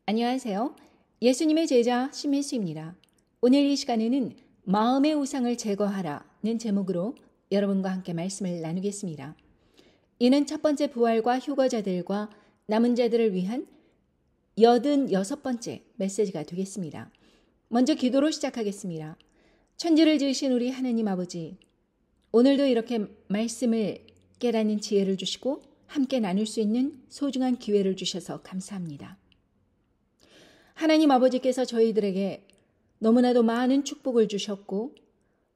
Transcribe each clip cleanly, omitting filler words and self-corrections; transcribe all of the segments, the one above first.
안녕하세요. 예수님의 제자 심혜수입니다. 오늘 이 시간에는 마음의 우상을 제거하라는 제목으로 여러분과 함께 말씀을 나누겠습니다. 이는 첫 번째 부활과 휴거자들과 남은 자들을 위한 86번째 메시지가 되겠습니다. 먼저 기도로 시작하겠습니다. 천지를 지으신 우리 하나님 아버지, 오늘도 이렇게 말씀을 깨닫는 지혜를 주시고 함께 나눌 수 있는 소중한 기회를 주셔서 감사합니다. 하나님 아버지께서 저희들에게 너무나도 많은 축복을 주셨고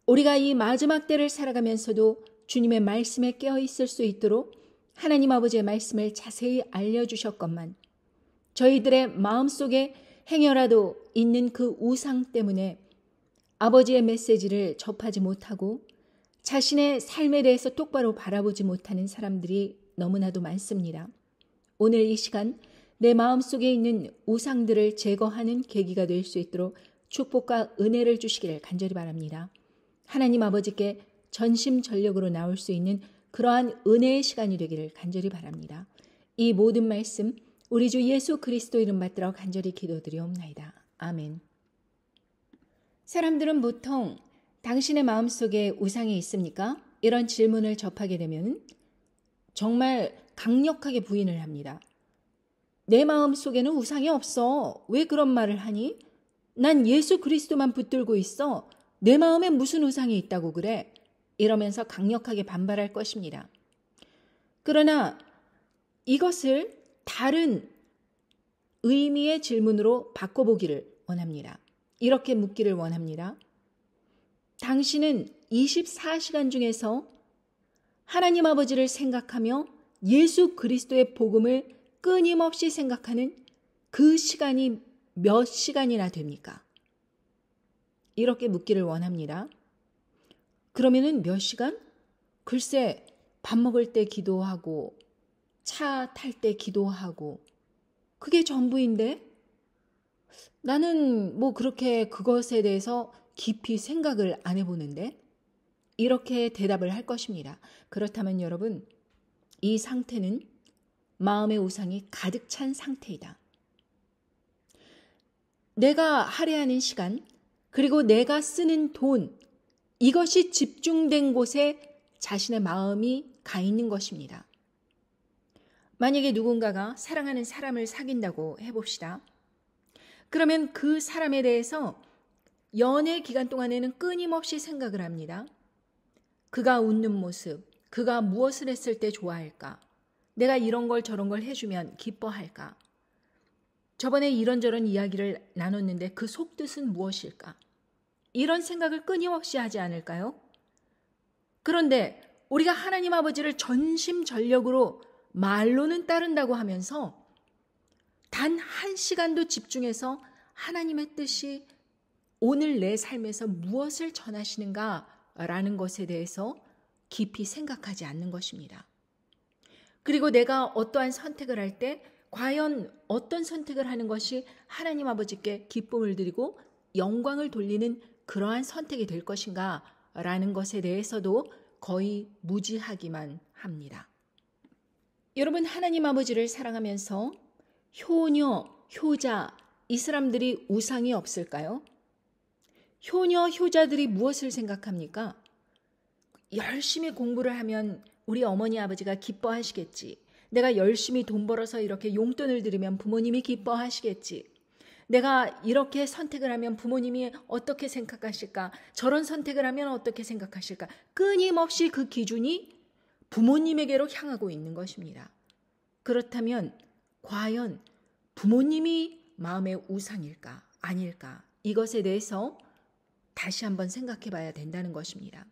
우리가 이 마지막 때를 살아가면서도 주님의 말씀에 깨어 있을 수 있도록 하나님 아버지의 말씀을 자세히 알려주셨건만 저희들의 마음속에 행여라도 있는 그 우상 때문에 아버지의 메시지를 접하지 못하고 자신의 삶에 대해서 똑바로 바라보지 못하는 사람들이 너무나도 많습니다. 오늘 이 시간 내 마음속에 있는 우상들을 제거하는 계기가 될 수 있도록 축복과 은혜를 주시기를 간절히 바랍니다. 하나님 아버지께 전심전력으로 나올 수 있는 그러한 은혜의 시간이 되기를 간절히 바랍니다. 이 모든 말씀 우리 주 예수 그리스도 이름 받들어 간절히 기도드리옵나이다. 아멘. 사람들은 보통 당신의 마음속에 우상이 있습니까? 이런 질문을 접하게 되면 정말 강력하게 부인을 합니다. 내 마음속에는 우상이 없어. 왜 그런 말을 하니? 난 예수 그리스도만 붙들고 있어. 내 마음에 무슨 우상이 있다고 그래? 이러면서 강력하게 반발할 것입니다. 그러나 이것을 다른 의미의 질문으로 바꿔보기를 원합니다. 이렇게 묻기를 원합니다. 당신은 24시간 중에서 하나님 아버지를 생각하며 예수 그리스도의 복음을 끊임없이 생각하는 그 시간이 몇 시간이나 됩니까? 이렇게 묻기를 원합니다. 그러면은 몇 시간? 글쎄, 밥 먹을 때 기도하고 차 탈 때 기도하고 그게 전부인데 나는 그렇게 그것에 대해서 깊이 생각을 안 해보는데 이렇게 대답을 할 것입니다. 그렇다면 여러분, 이 상태는 마음의 우상이 가득 찬 상태이다. 내가 할애하는 시간, 그리고 내가 쓰는 돈, 이것이 집중된 곳에 자신의 마음이 가 있는 것입니다. 만약에 누군가가 사랑하는 사람을 사귄다고 해봅시다. 그러면 그 사람에 대해서 연애 기간 동안에는 끊임없이 생각을 합니다. 그가 웃는 모습, 그가 무엇을 했을 때 좋아할까? 내가 이런 걸 저런 걸 해주면 기뻐할까? 저번에 이런저런 이야기를 나눴는데 그 속뜻은 무엇일까? 이런 생각을 끊임없이 하지 않을까요? 그런데 우리가 하나님 아버지를 전심전력으로 말로는 따른다고 하면서 단 한 시간도 집중해서 하나님의 뜻이 오늘 내 삶에서 무엇을 전하시는가라는 것에 대해서 깊이 생각하지 않는 것입니다. 그리고 내가 어떠한 선택을 할 때 과연 어떤 선택을 하는 것이 하나님 아버지께 기쁨을 드리고 영광을 돌리는 그러한 선택이 될 것인가 라는 것에 대해서도 거의 무지하기만 합니다. 여러분, 하나님 아버지를 사랑하면서 효녀, 효자, 이 사람들이 우상이 없을까요? 효녀, 효자들이 무엇을 생각합니까? 열심히 공부를 하면 우리 어머니 아버지가 기뻐하시겠지. 내가 열심히 돈 벌어서 이렇게 용돈을 드리면 부모님이 기뻐하시겠지. 내가 이렇게 선택을 하면 부모님이 어떻게 생각하실까? 저런 선택을 하면 어떻게 생각하실까? 끊임없이 그 기준이 부모님에게로 향하고 있는 것입니다. 그렇다면 과연 부모님이 마음의 우상일까? 아닐까? 이것에 대해서 다시 한번 생각해 봐야 된다는 것입니다.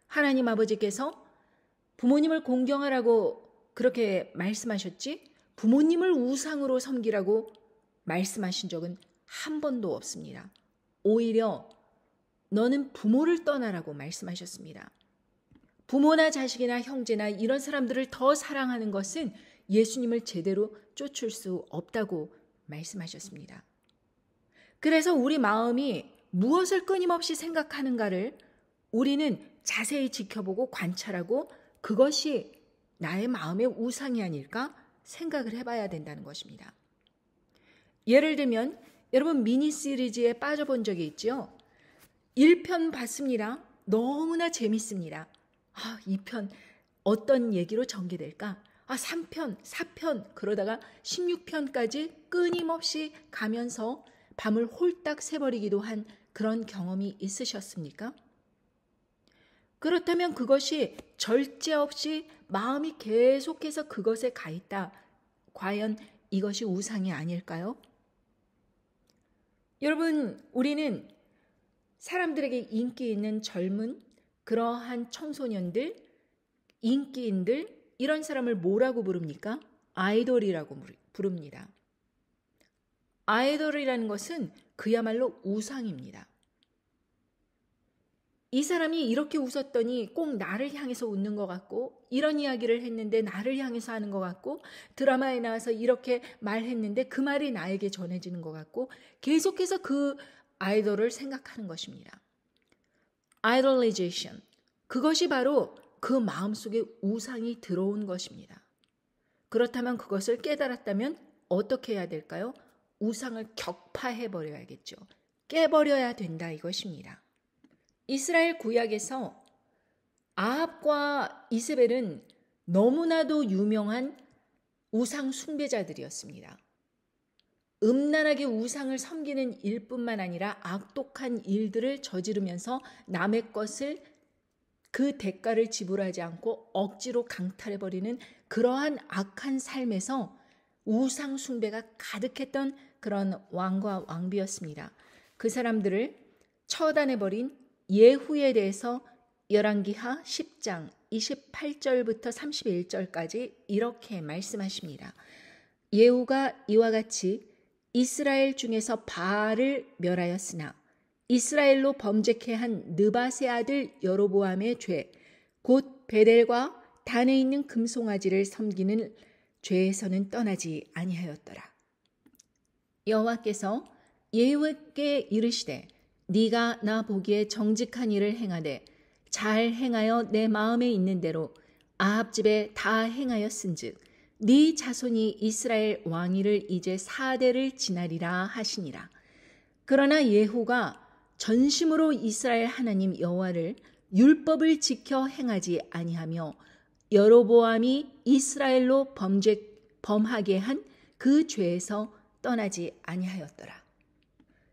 하나님 아버지께서 부모님을 공경하라고 그렇게 말씀하셨지 부모님을 우상으로 섬기라고 말씀하신 적은 한 번도 없습니다. 오히려 너는 부모를 떠나라고 말씀하셨습니다. 부모나 자식이나 형제나 이런 사람들을 더 사랑하는 것은 예수님을 제대로 쫓을 수 없다고 말씀하셨습니다. 그래서 우리 마음이 무엇을 끊임없이 생각하는가를 우리는 자세히 지켜보고 관찰하고 그것이 나의 마음의 우상이 아닐까 생각을 해봐야 된다는 것입니다. 예를 들면 여러분 미니 시리즈에 빠져본 적이 있죠? 1편 봤습니다. 너무나 재밌습니다. 2편 어떤 얘기로 전개될까? 3편, 4편 그러다가 16편까지 끊임없이 가면서 밤을 홀딱 새버리기도 한 그런 경험이 있으셨습니까? 그렇다면 그것이 절제 없이 마음이 계속해서 그것에 가 있다. 과연 이것이 우상이 아닐까요? 여러분, 우리는 사람들에게 인기 있는 젊은 그러한 청소년들, 인기인들 이런 사람을 뭐라고 부릅니까? 아이돌이라고 부릅니다. 아이돌이라는 것은 그야말로 우상입니다. 이 사람이 이렇게 웃었더니 꼭 나를 향해서 웃는 것 같고 이런 이야기를 했는데 나를 향해서 하는 것 같고 드라마에 나와서 이렇게 말했는데 그 말이 나에게 전해지는 것 같고 계속해서 그 아이돌을 생각하는 것입니다. idolization. 그것이 바로 그 마음속에 우상이 들어온 것입니다. 그렇다면 그것을 깨달았다면 어떻게 해야 될까요? 우상을 격파해버려야겠죠. 깨버려야 된다 이것입니다. 이스라엘 구약에서 아합과 이세벨은 너무나도 유명한 우상 숭배자들이었습니다. 음란하게 우상을 섬기는 일뿐만 아니라 악독한 일들을 저지르면서 남의 것을 그 대가를 지불하지 않고 억지로 강탈해버리는 그러한 악한 삶에서 우상 숭배가 가득했던 그런 왕과 왕비였습니다. 그 사람들을 처단해버린 예후에 대해서 열왕기하 10장 28절부터 31절까지 이렇게 말씀하십니다. 예후가 이와 같이 이스라엘 중에서 바알을 멸하였으나 이스라엘로 범죄케 한 느밧의 아들 여로보암의 죄, 곧 베델과 단에 있는 금송아지를 섬기는 죄에서는 떠나지 아니하였더라. 여호와께서 예후에게 이르시되 네가 나 보기에 정직한 일을 행하되 잘 행하여 내 마음에 있는 대로 아합 집에 다 행하였은즉 네 자손이 이스라엘 왕위를 이제 4대를 지나리라 하시니라. 그러나 예후가 전심으로 이스라엘 하나님 여호와를 율법을 지켜 행하지 아니하며 여로보암이 이스라엘로 범하게 한 그 죄에서 떠나지 아니하였더라.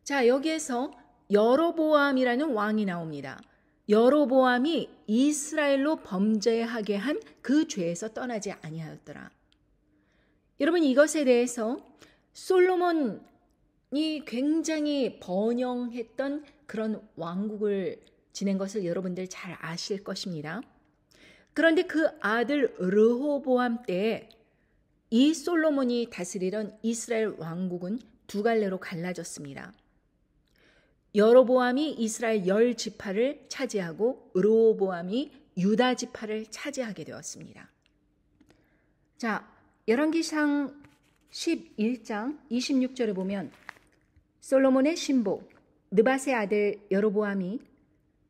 자, 여기에서 여로보암이라는 왕이 나옵니다. 여로보암이 이스라엘로 범죄하게 한 그 죄에서 떠나지 아니하였더라. 여러분, 이것에 대해서 솔로몬이 굉장히 번영했던 그런 왕국을 지낸 것을 여러분들 잘 아실 것입니다. 그런데 그 아들 르호보암 때에 이 솔로몬이 다스리던 이스라엘 왕국은 두 갈래로 갈라졌습니다. 여로보암이 이스라엘 10지파를 차지하고 르호보암이 유다 지파를 차지하게 되었습니다. 자, 열왕기상 11장 26절에 보면 솔로몬의 신복 느밧의 아들 여로보암이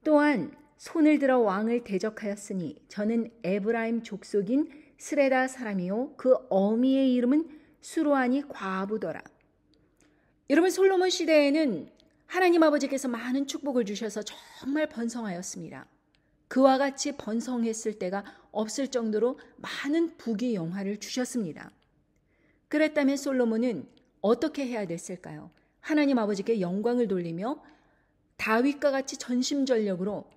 또한 손을 들어 왕을 대적하였으니 저는 에브라임 족속인 스레다 사람이요 그 어미의 이름은 수로아니 과부더라. 여러분, 솔로몬 시대에는 하나님 아버지께서 많은 축복을 주셔서 정말 번성하였습니다. 그와 같이 번성했을 때가 없을 정도로 많은 부귀영화를 주셨습니다. 그랬다면 솔로몬은 어떻게 해야 됐을까요? 하나님 아버지께 영광을 돌리며 다윗과 같이 전심전력으로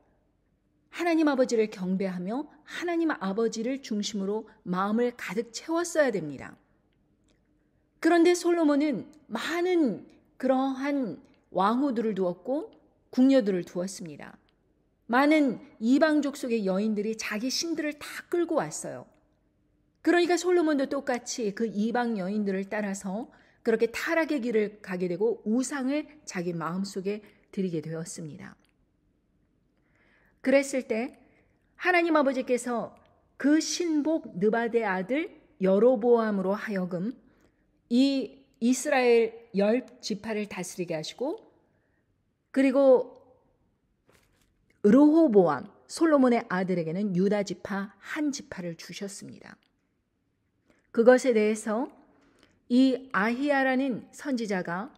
하나님 아버지를 경배하며 하나님 아버지를 중심으로 마음을 가득 채웠어야 됩니다. 그런데 솔로몬은 많은 그러한 왕후들을 두었고 궁녀들을 두었습니다. 많은 이방 족속의 여인들이 자기 신들을 다 끌고 왔어요. 그러니까 솔로몬도 똑같이 그 이방 여인들을 따라서 그렇게 타락의 길을 가게 되고 우상을 자기 마음속에 들이게 되었습니다. 그랬을 때 하나님 아버지께서 그 신복 느밧의 아들 여로보암으로 하여금 이 이스라엘 10지파를 다스리게 하시고 그리고 르호보암 솔로몬의 아들에게는 유다 지파 한 지파를 주셨습니다. 그것에 대해서 이 아히야라는 선지자가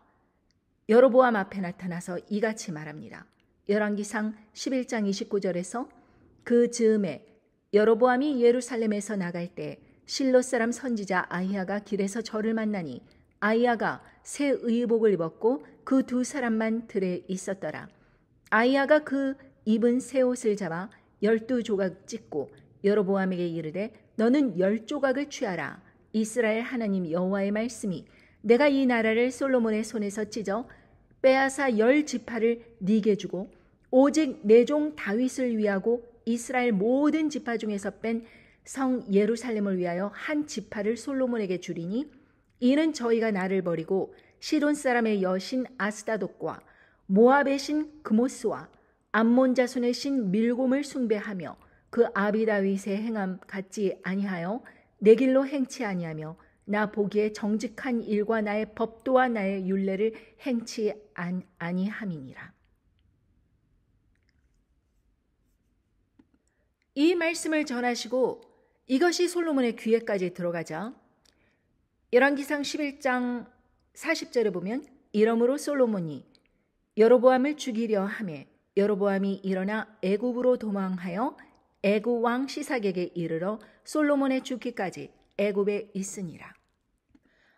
여로보암 앞에 나타나서 이같이 말합니다. 열왕기상 11장 29절에서 그 즈음에 여로보암이 예루살렘에서 나갈 때 실로 사람 선지자 아히야가 길에서 저를 만나니 아히야가 새 의복을 입었고 그 두 사람만 들에 있었더라. 아히야가 그 입은 새 옷을 잡아 12조각 찢고 여로보암에게 이르되 너는 10조각을 취하라. 이스라엘 하나님 여호와의 말씀이 내가 이 나라를 솔로몬의 손에서 찢어 빼앗아 10지파를 네게 주고 오직 내 종 다윗을 위하고 이스라엘 모든 지파 중에서 뺀 성 예루살렘을 위하여 한 지파를 솔로몬에게 주리니 이는 저희가 나를 버리고 시돈 사람의 여신 아스다돗과 모압의 신 그모스와 암몬 자손의 신 밀곰을 숭배하며 그 아비 다윗의 행함 같지 아니하여 내 길로 행치 아니하며 나 보기에 정직한 일과 나의 법도와 나의 율례를 행치 아니함이니라. 이 말씀을 전하시고 이것이 솔로몬의 귀에까지 들어가자 열왕기상 11장 40절에 보면 이러므로 솔로몬이 여로보암을 죽이려 하매 여로보암이 일어나 애굽으로 도망하여 애굽 왕 시삭에게 이르러 솔로몬의 죽기까지 애굽에 있으니라.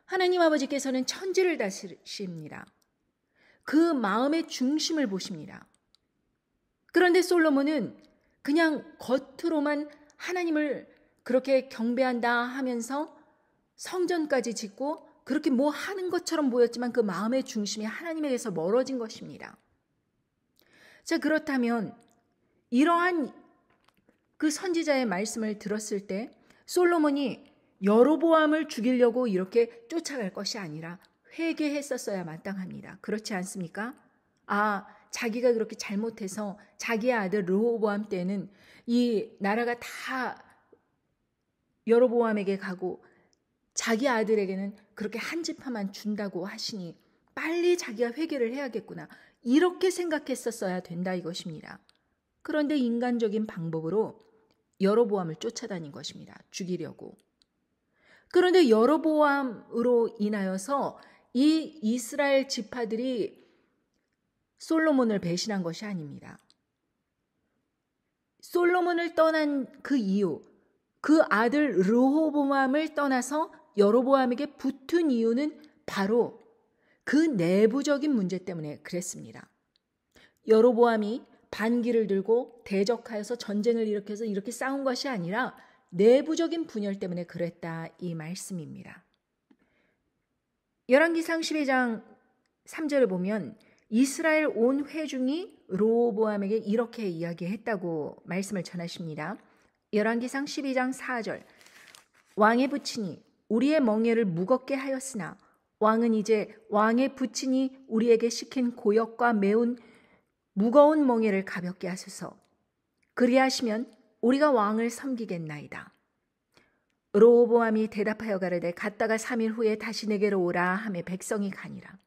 하나님 아버지께서는 천지를 다스리십니다. 그 마음의 중심을 보십니다. 그런데 솔로몬은 그냥 겉으로만 하나님을 그렇게 경배한다 하면서 성전까지 짓고 그렇게 뭐 하는 것처럼 보였지만 그 마음의 중심이 하나님에게서 멀어진 것입니다. 자, 그렇다면 이러한 그 선지자의 말씀을 들었을 때 솔로몬이 여로보암을 죽이려고 이렇게 쫓아갈 것이 아니라 회개했었어야 마땅합니다. 그렇지 않습니까? 자기가 그렇게 잘못해서 자기의 아들 르호보암 때는 이 나라가 다 여로보암에게 가고 자기 아들에게는 그렇게 한 지파만 준다고 하시니 빨리 자기가 회개를 해야겠구나. 이렇게 생각했었어야 된다 이것입니다. 그런데 인간적인 방법으로 여로보암을 쫓아다닌 것입니다. 죽이려고. 그런데 여로보암으로 인하여서 이 이스라엘 지파들이 솔로몬을 배신한 것이 아닙니다. 솔로몬을 떠난 그 이유, 그 아들 르호보암을 떠나서 여로보암에게 붙은 이유는 바로 그 내부적인 문제 때문에 그랬습니다. 여로보암이 반기를 들고 대적하여서 전쟁을 일으켜서 이렇게 싸운 것이 아니라 내부적인 분열 때문에 그랬다 이 말씀입니다. 열왕기상 12장 3절을 보면 이스라엘 온 회중이 르호보암에게 이렇게 이야기했다고 말씀을 전하십니다. 열왕기상 12장 4절 왕의 부친이 우리의 멍에를 무겁게 하였으나 왕은 이제 왕의 부친이 우리에게 시킨 고역과 매운 무거운 멍에를 가볍게 하소서. 그리하시면 우리가 왕을 섬기겠나이다. 르호보암이 대답하여 가로되 갔다가 3일 후에 다시 내게로 오라 하며 백성이 가니라.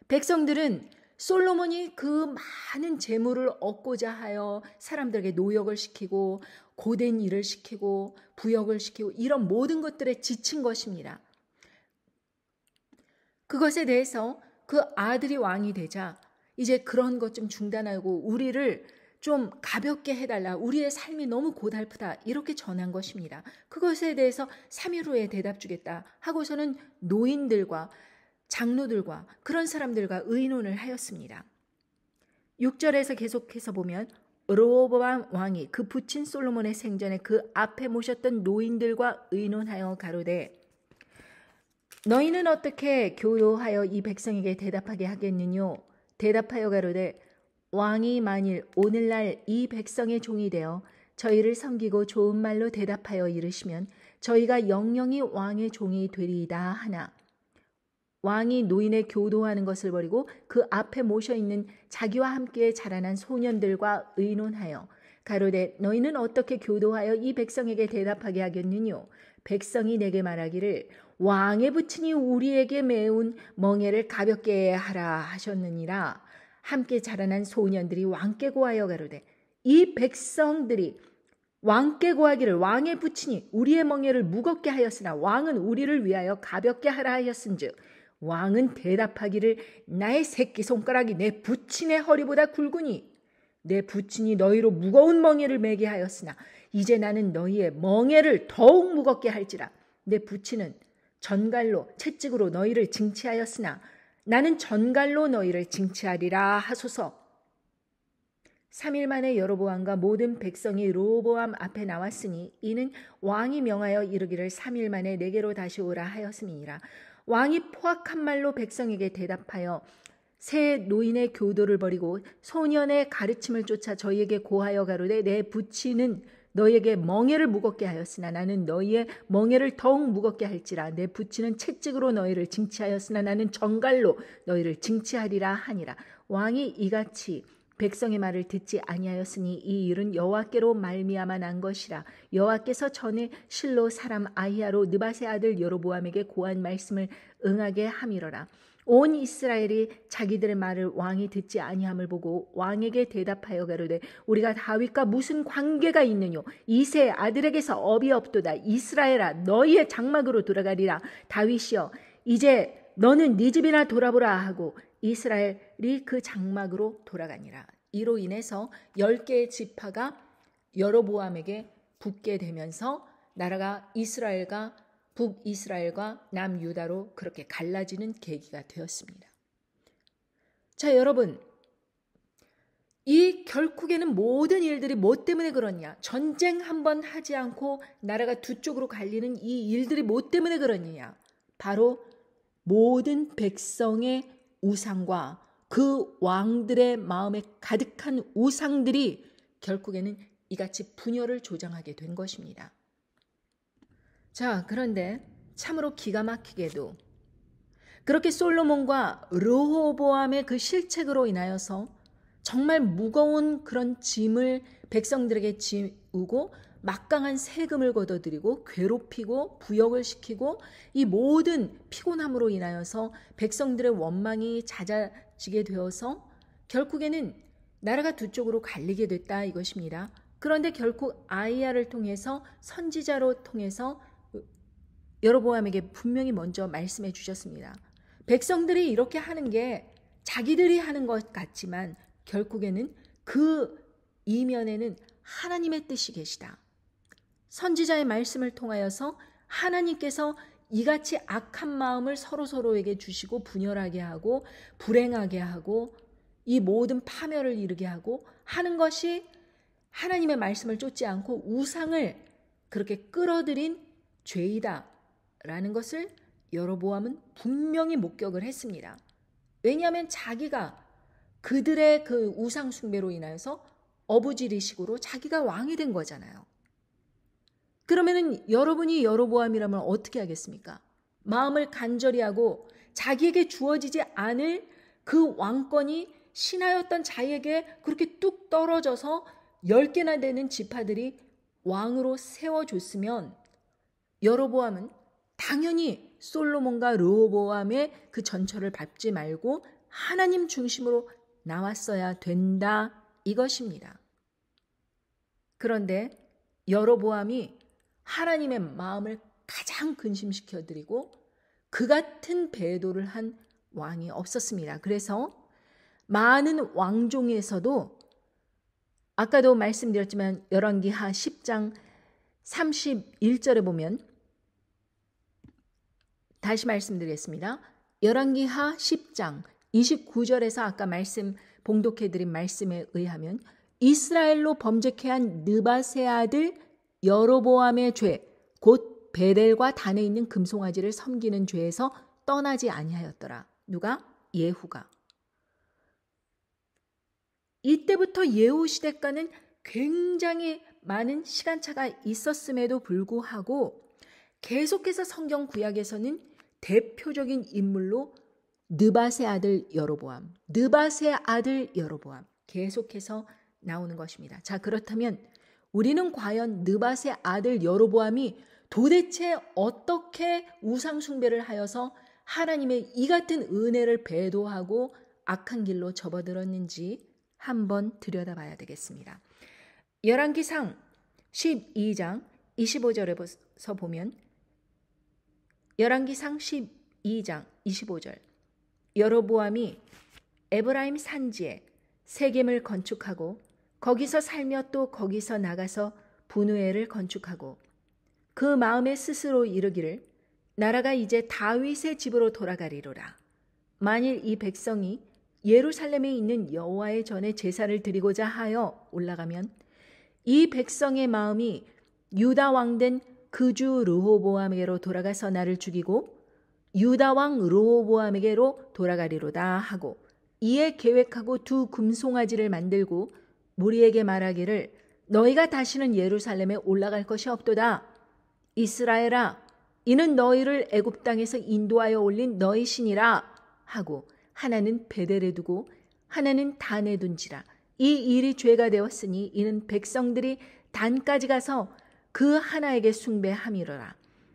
백성들은 솔로몬이 그 많은 재물을 얻고자 하여 사람들에게 노역을 시키고 고된 일을 시키고 부역을 시키고 이런 모든 것들에 지친 것입니다. 그것에 대해서 그 아들이 왕이 되자 이제 그런 것 좀 중단하고 우리를 좀 가볍게 해달라. 우리의 삶이 너무 고달프다. 이렇게 전한 것입니다. 그것에 대해서 3일 후에 대답 주겠다 하고서는 노인들과 장로들과 그런 사람들과 의논을 하였습니다. 6절에서 계속해서 보면 르호보암 왕이 그 부친 솔로몬의 생전에 그 앞에 모셨던 노인들과 의논하여 가로되 너희는 어떻게 교도하여 이 백성에게 대답하게 하겠느뇨? 대답하여 가로되 왕이 만일 오늘날 이 백성의 종이 되어 저희를 섬기고 좋은 말로 대답하여 이르시면 저희가 영영이 왕의 종이 되리이다 하나 왕이 노인의 교도하는 것을 버리고 그 앞에 모셔있는 자기와 함께 자라난 소년들과 의논하여 가로되 너희는 어떻게 교도하여 이 백성에게 대답하게 하겠느뇨? 백성이 내게 말하기를 왕의 부친이 우리에게 매운 멍에를 가볍게 하라 하셨느니라. 함께 자라난 소년들이 왕께 고하여 가로되 이 백성들이 왕께 고하기를 왕의 부친이 우리의 멍에를 무겁게 하였으나 왕은 우리를 위하여 가볍게 하라 하였은즉 왕은 대답하기를 나의 새끼손가락이 내 부친의 허리보다 굵으니 내 부친이 너희로 무거운 멍에를 매게 하였으나 이제 나는 너희의 멍에를 더욱 무겁게 할지라. 내 부친은 전갈로 채찍으로 너희를 징치하였으나 나는 전갈로 너희를 징치하리라 하소서. 3일 만에 여로보암과 모든 백성이 르호보암 앞에 나왔으니 이는 왕이 명하여 이르기를 3일 만에 내게로 다시 오라 하였음이니라. 왕이 포악한 말로 백성에게 대답하여 새 노인의 교도를 버리고 소년의 가르침을 쫓아 저희에게 고하여 가로되 내 부친은 너희에게 멍에를 무겁게 하였으나 나는 너희의 멍에를 더욱 무겁게 할지라. 내 부친은 채찍으로 너희를 징치하였으나 나는 전갈로 너희를 징치하리라 하니라. 왕이 이같이 백성의 말을 듣지 아니하였으니 이 일은 여호와께로 말미암아 난 것이라. 여호와께서 전에 실로 사람 아히야로 느밧의 아들 여로보암에게 고한 말씀을 응하게 함이러라. 온 이스라엘이 자기들의 말을 왕이 듣지 아니함을 보고 왕에게 대답하여 가로되 우리가 다윗과 무슨 관계가 있느뇨? 이새의 아들에게서 업이 없도다. 이스라엘아 너희의 장막으로 돌아가리라. 다윗이여 이제 너는 네 집이나 돌아보라 하고 이스라엘이 그 장막으로 돌아가니라. 이로 인해서 10개의 지파가 여로보암에게 붙게 되면서 나라가 이스라엘과 북이스라엘과 남유다로 그렇게 갈라지는 계기가 되었습니다. 자, 여러분, 이 결국에는 모든 일들이 뭐 때문에 그러냐? 전쟁 한번 하지 않고 나라가 두 쪽으로 갈리는 이 일들이 뭐 때문에 그러느냐? 바로 모든 백성의 우상과 그 왕들의 마음에 가득한 우상들이 결국에는 이같이 분열을 조장하게 된 것입니다. 자, 그런데 참으로 기가 막히게도 그렇게 솔로몬과 르호보암의 그 실책으로 인하여서 정말 무거운 그런 짐을 백성들에게 지우고 막강한 세금을 걷어들이고 괴롭히고 부역을 시키고 이 모든 피곤함으로 인하여서 백성들의 원망이 잦아지게 되어서 결국에는 나라가 두 쪽으로 갈리게 됐다 이것입니다. 그런데 결국 아히야를 통해서 선지자로 통해서 여로보암에게 분명히 먼저 말씀해 주셨습니다. 백성들이 이렇게 하는 게 자기들이 하는 것 같지만 결국에는 그 이면에는 하나님의 뜻이 계시다. 선지자의 말씀을 통하여서 하나님께서 이같이 악한 마음을 서로에게 주시고 분열하게 하고 불행하게 하고 이 모든 파멸을 이루게 하고 하는 것이 하나님의 말씀을 쫓지 않고 우상을 그렇게 끌어들인 죄이다 라는 것을 여로보암은 분명히 목격을 했습니다. 왜냐하면 자기가 그들의 그 우상 숭배로 인하여서 어부지리식으로 자기가 왕이 된 거잖아요. 그러면은 여러분이 여로보암이라면 어떻게 하겠습니까? 마음을 간절히 하고 자기에게 주어지지 않을 그 왕권이 신하였던 자에게 그렇게 뚝 떨어져서 10개나 되는 지파들이 왕으로 세워줬으면 여로보암은 당연히 솔로몬과 르호보암의 그 전철을 밟지 말고 하나님 중심으로 나왔어야 된다 이것입니다. 그런데 여로보암이 하나님의 마음을 가장 근심시켜드리고 그 같은 배도를 한 왕이 없었습니다. 그래서 많은 왕종에서도 아까도 말씀드렸지만 열왕기하 10장 31절에 보면 다시 말씀드리겠습니다. 열왕기하 10장 29절에서 아까 봉독해드린 말씀에 의하면 이스라엘로 범죄케 한 느밧의 아들 여로보암의 죄, 곧 베델과 단에 있는 금송아지를 섬기는 죄에서 떠나지 아니하였더라. 누가? 예후가. 이때부터 예후 시대과는 굉장히 많은 시간차가 있었음에도 불구하고 계속해서 성경 구약에서는 대표적인 인물로 느밧의 아들 여로보암, 느밧의 아들 여로보암 계속해서 나오는 것입니다. 자, 그렇다면 우리는 과연 느밧의 아들 여로보암이 도대체 어떻게 우상 숭배를 하여서 하나님의 이 같은 은혜를 배도하고 악한 길로 접어들었는지 한번 들여다봐야 되겠습니다. 열왕기상 12장 25절에서 보면 열왕기상 12장 25절 여로보암이 에브라임 산지에 세겜을 건축하고 거기서 살며 또 거기서 나가서 분우엘을 건축하고 그 마음에 스스로 이르기를 나라가 이제 다윗의 집으로 돌아가리로라. 만일 이 백성이 예루살렘에 있는 여호와의 전에 제사를 드리고자 하여 올라가면 이 백성의 마음이 유다 왕된 그주 르호보암에게로 돌아가서 나를 죽이고 유다 왕 르호보암에게로 돌아가리로다 하고 이에 계획하고 두 금송아지를 만들고 무리에게 말하기를 너희가 다시는 예루살렘에 올라갈 것이 없도다. 이스라엘아 이는 너희를 애굽 땅에서 인도하여 올린 너희 신이라 하고 하나는 베델에 두고 하나는 단에 둔지라. 이 일이 죄가 되었으니 이는 백성들이 단까지 가서 그 하나에게 숭배함이로라.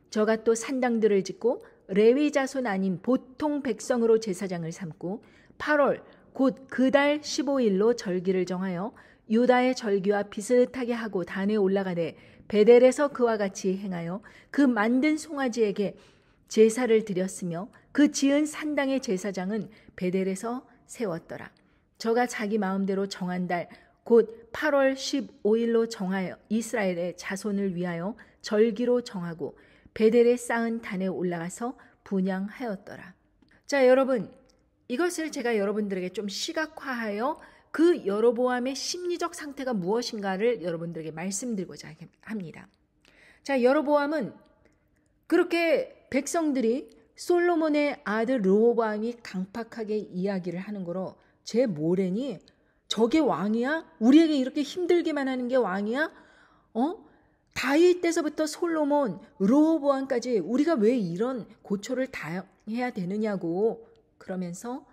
저가 또 산당들을 짓고 레위 자손 아닌 보통 백성으로 제사장을 삼고 8월 곧 그 달 15일로 절기를 정하여 유다의 절기와 비슷하게 하고 단에 올라가되 베델에서 그와 같이 행하여 그 만든 송아지에게 제사를 드렸으며 그 지은 산당의 제사장은 베델에서 세웠더라. 저가 자기 마음대로 정한 달 곧 8월 15일로 정하여 이스라엘의 자손을 위하여 절기로 정하고 베델에 쌓은 단에 올라가서 분향하였더라. 자, 여러분, 이것을 제가 여러분들에게 좀 시각화하여 그 여로보암의 심리적 상태가 무엇인가를 여러분들에게 말씀드리고자 합니다. 자, 여로보암은 그렇게 백성들이 솔로몬의 아들 르호보암이 강팍하게 이야기를 하는 거로 쟤 뭐래니? 저게 왕이야? 우리에게 이렇게 힘들게만 하는 게 왕이야? 다윗 때서부터 솔로몬, 르호보암까지 우리가 왜 이런 고초를 당해야 되느냐고 그러면서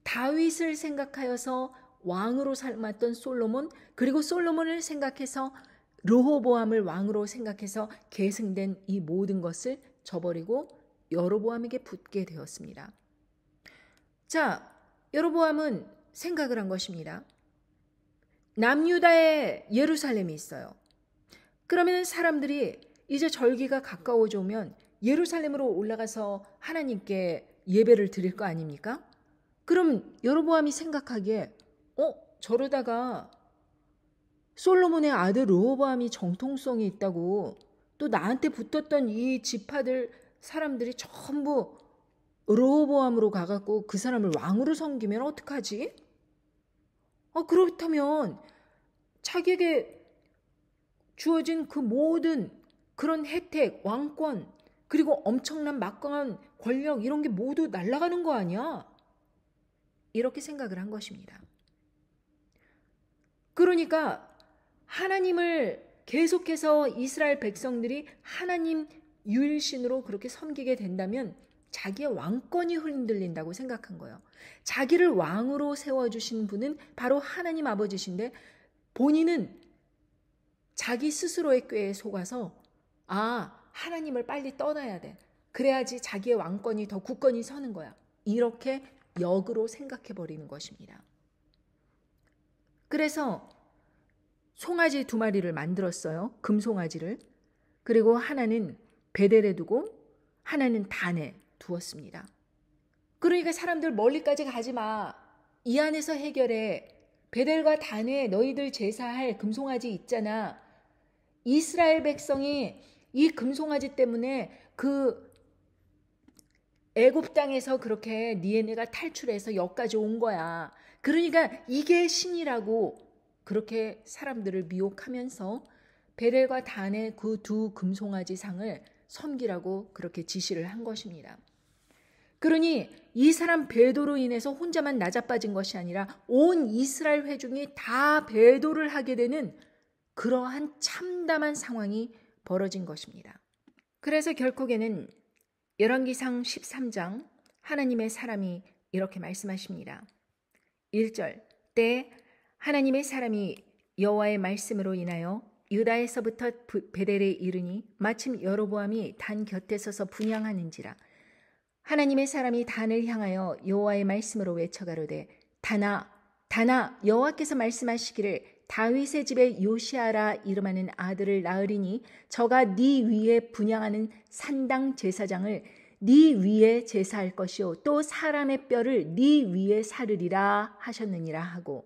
다윗을 생각하여서 왕으로 삼았던 솔로몬, 그리고 솔로몬을 생각해서 르호보암을 왕으로 생각해서 계승된 이 모든 것을 저버리고 여로보암에게 붙게 되었습니다. 자, 여로보암은 생각을 한 것입니다. 남유다에 예루살렘이 있어요. 그러면 사람들이 이제 절기가 가까워져 오면 예루살렘으로 올라가서 하나님께 예배를 드릴 거 아닙니까? 그럼 여로보암이 생각하기에 저러다가 솔로몬의 아들 르호보암이 정통성이 있다고 또 나한테 붙었던 이 지파들 사람들이 전부 르호보암으로 가갖고 그 사람을 왕으로 섬기면 어떡하지? 그렇다면 자기에게 주어진 그 모든 그런 혜택, 왕권, 그리고 엄청난 막강한 권력 이런 게 모두 날아가는 거 아니야? 이렇게 생각을 한 것입니다. 그러니까 하나님을 계속해서 이스라엘 백성들이 하나님 유일신으로 그렇게 섬기게 된다면 자기의 왕권이 흔들린다고 생각한 거예요. 자기를 왕으로 세워주신 분은 바로 하나님 아버지신데 본인은 자기 스스로의 꾀에 속아서 하나님을 빨리 떠나야 돼. 그래야지 자기의 왕권이 더 굳건히 서는 거야. 이렇게 역으로 생각해버리는 것입니다. 그래서 송아지 2마리를 만들었어요. 금송아지를. 그리고 하나는 베델에 두고 하나는 단에 두었습니다. 그러니까 사람들 멀리까지 가지 마. 이 안에서 해결해. 베델과 단에 너희들 제사할 금송아지 있잖아. 이스라엘 백성이 이 금송아지 때문에 그 애굽 땅에서 그렇게 니네가 탈출해서 여기까지 온 거야. 그러니까 이게 신이라고 그렇게 사람들을 미혹하면서 베델과 단의 그 2 금송아지 상을 섬기라고 그렇게 지시를 한 것입니다. 그러니 이 사람 배도로 인해서 혼자만 나자빠진 것이 아니라 온 이스라엘 회중이 다 배도를 하게 되는 그러한 참담한 상황이 벌어진 것입니다. 그래서 결국에는 열왕기상 13장 하나님의 사람이 이렇게 말씀하십니다. 1절 때 하나님의 사람이 여호와의 말씀으로 인하여 유다에서부터 베델에 이르니 마침 여로보암이 단 곁에 서서 분향하는지라. 하나님의 사람이 단을 향하여 여호와의 말씀으로 외쳐가로되 단아 단아 여호와께서 말씀하시기를 다윗의 집에 요시아라 이름하는 아들을 낳으리니 저가 네 위에 분향하는 산당 제사장을 네 위에 제사할 것이요 또 사람의 뼈를 네 위에 사르리라 하셨느니라 하고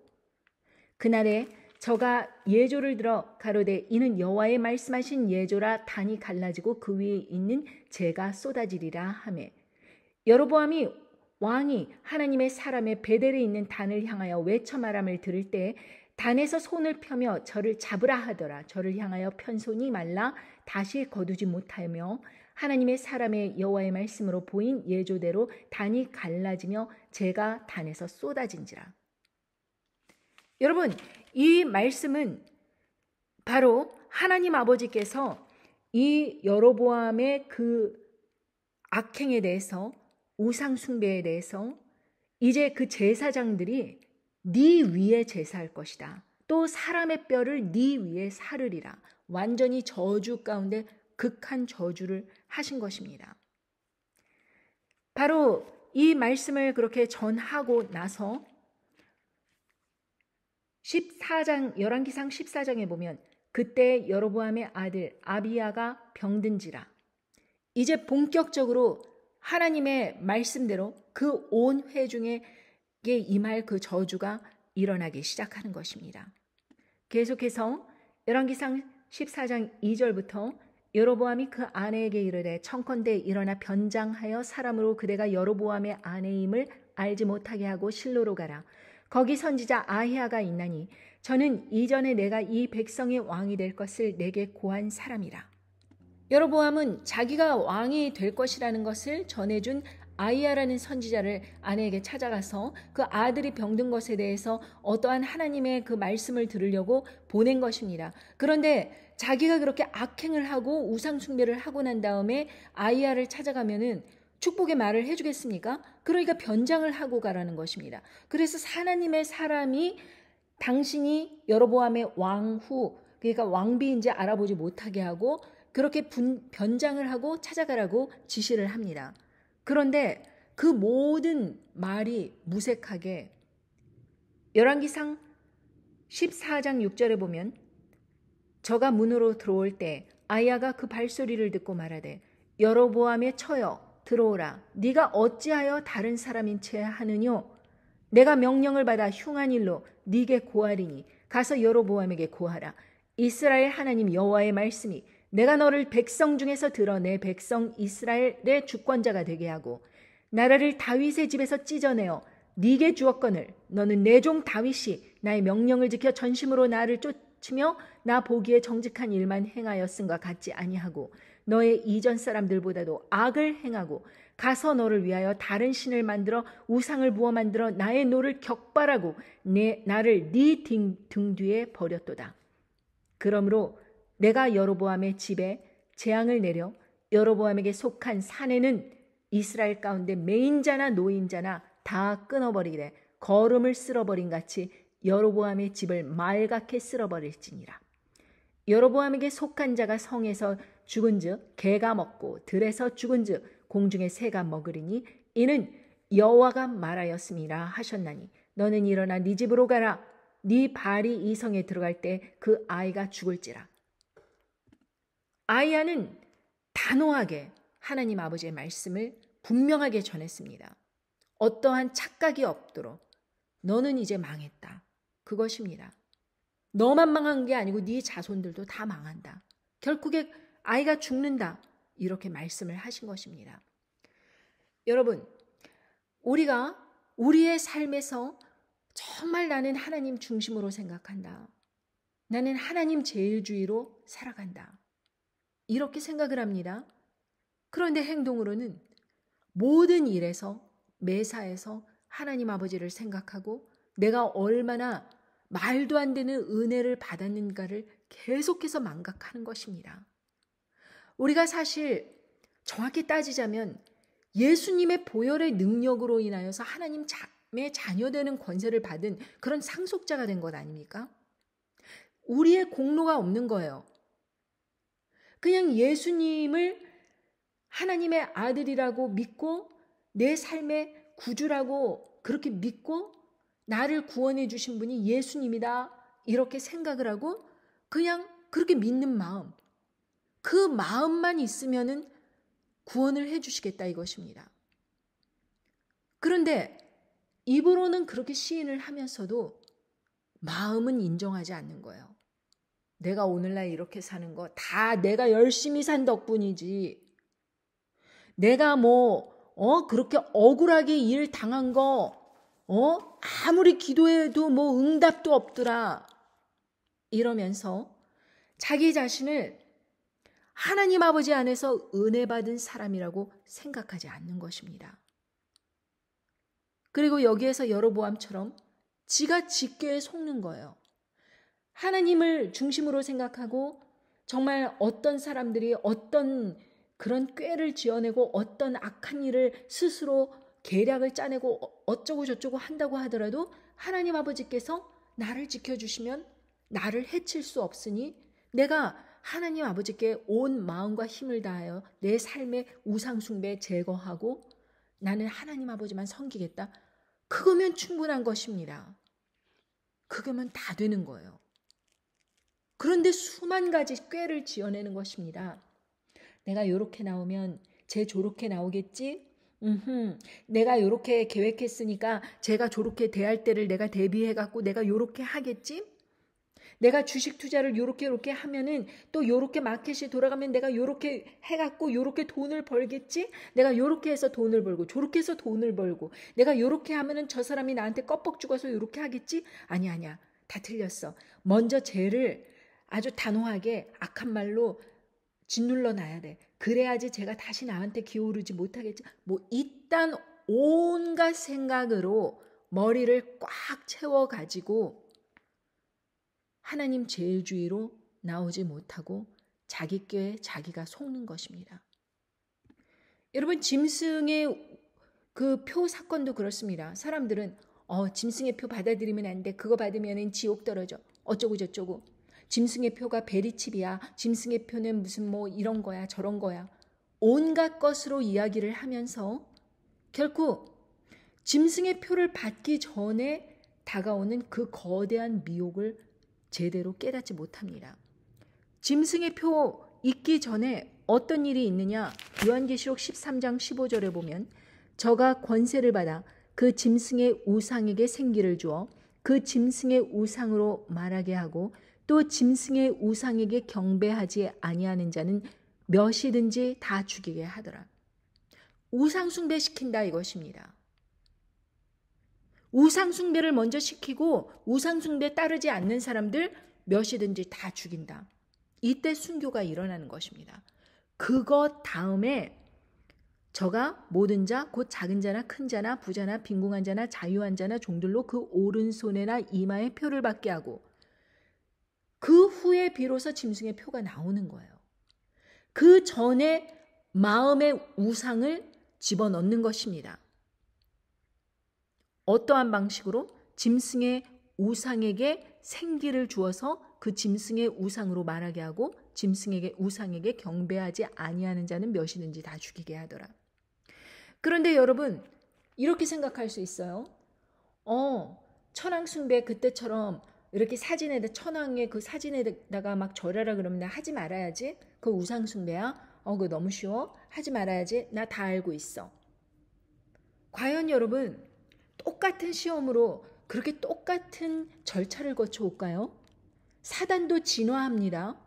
그날에 저가 예조를 들어 가로되 이는 여호와의 말씀하신 예조라 단이 갈라지고 그 위에 있는 재가 쏟아지리라 하매 여로보암이 왕이 하나님의 사람의 베델에 있는 단을 향하여 외쳐 말함을 들을 때 단에서 손을 펴며 저를 잡으라 하더라. 저를 향하여 편 손이 말라 다시 거두지 못하며 하나님의 사람의 여호와의 말씀으로 보인 예조대로 단이 갈라지며 재가 단에서 쏟아진지라. 여러분, 이 말씀은 바로 하나님 아버지께서 이 여로보암의 그 악행에 대해서 우상 숭배에 대해서 이제 그 제사장들이 네 위에 제사할 것이다. 또 사람의 뼈를 네 위에 사르리라. 완전히 저주 가운데 극한 저주를 하신 것입니다. 바로 이 말씀을 그렇게 전하고 나서 14장 열왕기상 14장에 보면 그때 여로보암의 아들 아비야가 병든지라. 이제 본격적으로 하나님의 말씀대로 그 온 회중에 임할 그 저주가 일어나기 시작하는 것입니다. 계속해서 열왕기상 14장 2절부터 여로보암이 그 아내에게 이르되 청컨대 일어나 변장하여 사람으로 그대가 여로보암의 아내임을 알지 못하게 하고 실로로 가라. 거기 선지자 아히야가 있나니 저는 이전에 내가 이 백성의 왕이 될 것을 내게 고한 사람이라. 여로보암은 자기가 왕이 될 것이라는 것을 전해준 아히야라는 선지자를 아내에게 찾아가서 그 아들이 병든 것에 대해서 어떠한 하나님의 그 말씀을 들으려고 보낸 것입니다. 그런데 자기가 그렇게 악행을 하고 우상 숭배를 하고 난 다음에 아히야를 찾아가면은 축복의 말을 해주겠습니까? 그러니까 변장을 하고 가라는 것입니다. 그래서 하나님의 사람이 당신이 여로보암의 왕후, 그러니까 왕비인지 알아보지 못하게 하고 그렇게 변장을 하고 찾아가라고 지시를 합니다. 그런데 그 모든 말이 무색하게 열왕기상 14장 6절에 보면 저가 문으로 들어올 때 아히야가 그 발소리를 듣고 말하되 여로보암의 처여 들어오라. 네가 어찌하여 다른 사람인 채 하느뇨? 내가 명령을 받아 흉한 일로 네게 고하리니 가서 여로보암에게 고하라. 이스라엘 하나님 여호와의 말씀이 내가 너를 백성 중에서 들어 내 백성 이스라엘의 주권자가 되게 하고 나라를 다윗의 집에서 찢어내어 네게 주었거늘 너는 내 종 다윗이 나의 명령을 지켜 전심으로 나를 쫓으며 나 보기에 정직한 일만 행하였음과 같지 아니하고 너의 이전 사람들보다도 악을 행하고 가서 너를 위하여 다른 신을 만들어 우상을 부어 만들어 나의 노를 격발하고 나를 네 등 뒤에 버렸도다. 그러므로 내가 여로보암의 집에 재앙을 내려 여로보암에게 속한 사내는 이스라엘 가운데 매인자나 노인자나 다 끊어버리되 거름을 쓸어버린 같이 여로보암의 집을 말갛게 쓸어버릴지니라. 여로보암에게 속한 자가 성에서 죽은즉 개가 먹고 들에서 죽은즉 공중의 새가 먹으리니 이는 여호와가 말하였음이라 하셨나니 너는 일어나 네 집으로 가라. 네 발이 이 성에 들어갈 때 그 아이가 죽을지라. 아히야는 단호하게 하나님 아버지의 말씀을 분명하게 전했습니다. 어떠한 착각이 없도록 너는 이제 망했다. 그것입니다. 너만 망한 게 아니고 네 자손들도 다 망한다. 결국에 아이가 죽는다. 이렇게 말씀을 하신 것입니다. 여러분, 우리가 우리의 삶에서 정말 나는 하나님 중심으로 생각한다. 나는 하나님 제일주의로 살아간다. 이렇게 생각을 합니다. 그런데 행동으로는 모든 일에서 매사에서 하나님 아버지를 생각하고 내가 얼마나 말도 안 되는 은혜를 받았는가를 계속해서 망각하는 것입니다. 우리가 사실 정확히 따지자면 예수님의 보혈의 능력으로 인하여서 하나님의 자녀되는 권세를 받은 그런 상속자가 된 것 아닙니까? 우리의 공로가 없는 거예요. 그냥 예수님을 하나님의 아들이라고 믿고 내 삶의 구주라고 그렇게 믿고 나를 구원해 주신 분이 예수님이다. 이렇게 생각을 하고 그냥 그렇게 믿는 마음, 그 마음만 있으면은 구원을 해주시겠다 이것입니다. 그런데 입으로는 그렇게 시인을 하면서도 마음은 인정하지 않는 거예요. 내가 오늘날 이렇게 사는 거 다 내가 열심히 산 덕분이지. 내가 그렇게 억울하게 일 당한 거, 아무리 기도해도 응답도 없더라. 이러면서 자기 자신을 하나님 아버지 안에서 은혜 받은 사람이라고 생각하지 않는 것입니다. 그리고 여기에서 여로보암처럼 지가 직계에 속는 거예요. 하나님을 중심으로 생각하고 정말 어떤 사람들이 어떤 그런 꾀를 지어내고 어떤 악한 일을 스스로 계략을 짜내고 어쩌고 저쩌고 한다고 하더라도 하나님 아버지께서 나를 지켜주시면 나를 해칠 수 없으니 내가 하나님 아버지께 온 마음과 힘을 다하여 내 삶의 우상숭배 제거하고 나는 하나님 아버지만 섬기겠다. 그거면 충분한 것입니다. 그거면 다 되는 거예요. 그런데 수만 가지 꾀를 지어내는 것입니다. 내가 이렇게 나오면 쟤 저렇게 나오겠지? 내가 이렇게 계획했으니까 쟤가 저렇게 대할 때를 내가 대비해갖고 내가 이렇게 하겠지? 내가 주식 투자를 요렇게 하면은 또 요렇게 마켓이 돌아가면 내가 요렇게 해갖고 요렇게 돈을 벌겠지? 내가 요렇게 해서 돈을 벌고 저렇게 해서 돈을 벌고 내가 요렇게 하면은 저 사람이 나한테 껍벅 죽어서 요렇게 하겠지? 아니야. 다 틀렸어. 먼저 쟤를 아주 단호하게 악한 말로 짓눌러 놔야 돼. 그래야지 쟤가 다시 나한테 기어오르지 못하겠지. 이딴 온갖 생각으로 머리를 꽉 채워가지고 하나님 제일주의로 나오지 못하고 자기 꾀에 자기가 속는 것입니다. 여러분 짐승의 그 표 사건도 그렇습니다. 사람들은 짐승의 표 받아들이면 안 돼. 그거 받으면 지옥 떨어져. 어쩌고 저쩌고. 짐승의 표가 베리칩이야. 짐승의 표는 무슨 이런 거야 저런 거야. 온갖 것으로 이야기를 하면서 결국 짐승의 표를 받기 전에 다가오는 그 거대한 미혹을 제대로 깨닫지 못합니다. 짐승의 표 있기 전에 어떤 일이 있느냐? 요한계시록 13장 15절에 보면 저가 권세를 받아 그 짐승의 우상에게 생기를 주어 그 짐승의 우상으로 말하게 하고 또 짐승의 우상에게 경배하지 아니하는 자는 몇이든지 다 죽이게 하더라. 우상 숭배시킨다 이것입니다. 우상 숭배를 먼저 시키고 우상 숭배 따르지 않는 사람들 몇이든지 다 죽인다. 이때 순교가 일어나는 것입니다. 그것 다음에 저가 모든 자 곧 작은 자나 큰 자나 부자나 빈궁한 자나 자유한 자나 종들로 그 오른손에나 이마에 표를 받게 하고 그 후에 비로소 짐승의 표가 나오는 거예요. 그 전에 마음의 우상을 집어넣는 것입니다. 어떠한 방식으로? 짐승의 우상에게 생기를 주어서 그 짐승의 우상으로 말하게 하고 짐승에게 우상에게 경배하지 아니하는 자는 몇이든지 다 죽이게 하더라. 그런데 여러분 이렇게 생각할 수 있어요. 천왕 숭배 그때처럼 이렇게 사진에다 천왕의 그 사진에다가 막 절하라 그러면 나 하지 말아야지. 그 우상 숭배야. 그거 너무 쉬워. 하지 말아야지. 나 다 알고 있어. 과연 여러분 똑같은 시험으로 그렇게 똑같은 절차를 거쳐올까요? 사단도 진화합니다.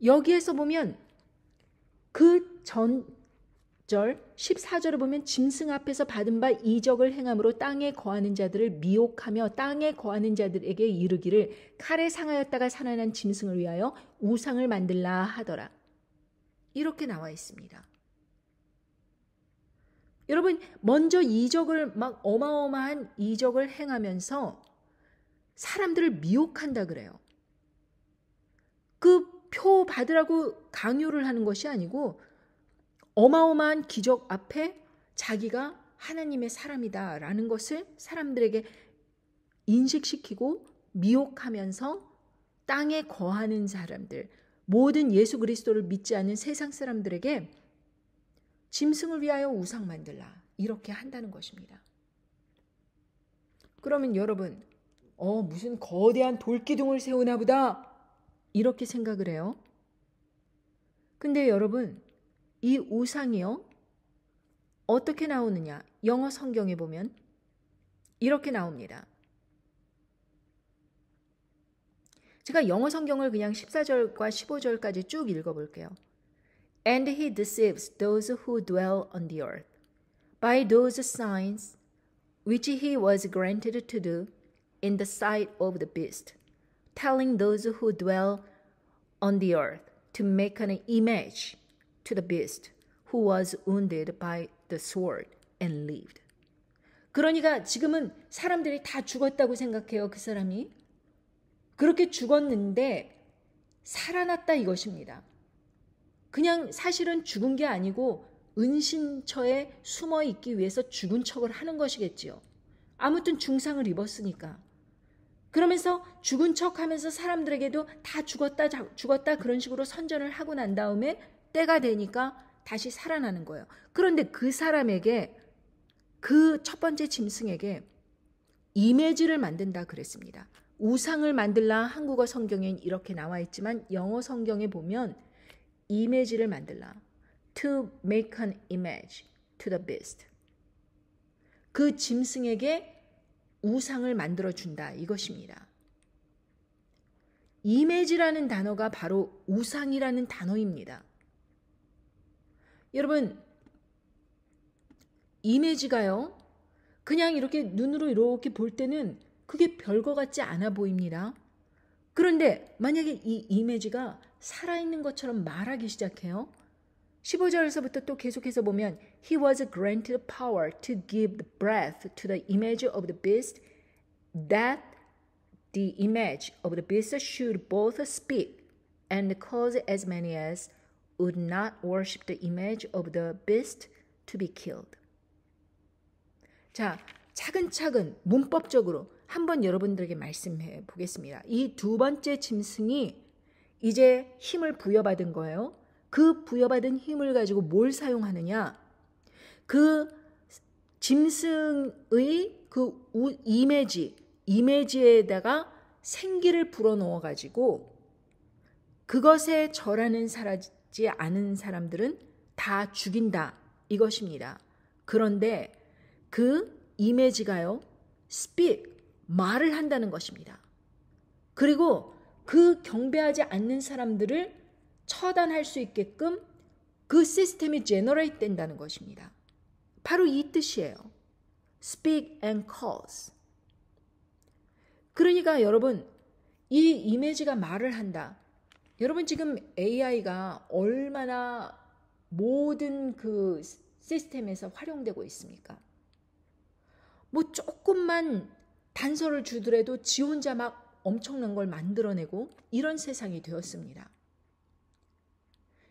여기에서 보면 그 전절 14절에 보면 짐승 앞에서 받은 바 이적을 행함으로 땅에 거하는 자들을 미혹하며 땅에 거하는 자들에게 이르기를 칼에 상하였다가 살아난 짐승을 위하여 우상을 만들라 하더라. 이렇게 나와 있습니다. 여러분 먼저 이적을 막 어마어마한 이적을 행하면서 사람들을 미혹한다 그래요. 그 표 받으라고 강요를 하는 것이 아니고 어마어마한 기적 앞에 자기가 하나님의 사람이다라는 것을 사람들에게 인식시키고 미혹하면서 땅에 거하는 사람들, 모든 예수 그리스도를 믿지 않는 세상 사람들에게 짐승을 위하여 우상 만들라 이렇게 한다는 것입니다. 그러면 여러분 무슨 거대한 돌기둥을 세우나 보다. 이렇게 생각을 해요. 근데 여러분, 이 우상이요. 어떻게 나오느냐? 영어 성경에 보면 이렇게 나옵니다. 제가 영어 성경을 그냥 14절과 15절까지 쭉 읽어볼게요. And he deceives those who dwell on the earth by those signs which he was granted to do in the sight of the beast, telling those who dwell on the earth to make an image to the beast who was wounded by the sword and lived. 그러니까 지금은 사람들이 다 죽었다고 생각해요. 그 사람이. 그렇게 죽었는데 살아났다 이것입니다. 그냥 사실은 죽은 게 아니고 은신처에 숨어 있기 위해서 죽은 척을 하는 것이겠지요. 아무튼 중상을 입었으니까. 그러면서 죽은 척하면서 사람들에게도 다 죽었다 그런 식으로 선전을 하고 난 다음에 때가 되니까 다시 살아나는 거예요. 그런데 그 사람에게 그 첫 번째 짐승에게 이미지를 만든다 그랬습니다. 우상을 만들라 한국어 성경엔 이렇게 나와 있지만 영어 성경에 보면 이미지를 만들라. To make an image to the beast. 그 짐승에게 우상을 만들어준다 이것입니다. 이미지라는 단어가 바로 우상이라는 단어입니다. 여러분, 이미지가요. 그냥 이렇게 눈으로 이렇게 볼 때는 그게 별거 같지 않아 보입니다. 그런데 만약에 이 이미지가 살아있는 것처럼 말하기 시작해요. 15절에서부터 또 계속해서 보면 He was granted power to give the breath to the image of the beast that the image of the beast should both speak and cause as many as would not worship the image of the beast to be killed. 자, 차근차근 문법적으로 한번 여러분들에게 말씀해 보겠습니다. 이 두 번째 짐승이 이제 힘을 부여받은 거예요. 그 부여받은 힘을 가지고 뭘 사용하느냐? 그 짐승의 그 이미지에다가 생기를 불어넣어 가지고 그것에 절하는 사라지지 않은 사람들은 다 죽인다 이것입니다. 그런데 그 이미지가요, speak, 말을 한다는 것입니다. 그리고 그 경배하지 않는 사람들을 처단할 수 있게끔 그 시스템이 제너레이트 된다는 것입니다. 바로 이 뜻이에요. speak and cause. 그러니까 여러분, 이 이미지가 말을 한다. 여러분 지금 AI가 얼마나 모든 그 시스템에서 활용되고 있습니까? 뭐 조금만 단서를 주더라도 지 혼자 막 엄청난 걸 만들어내고 이런 세상이 되었습니다.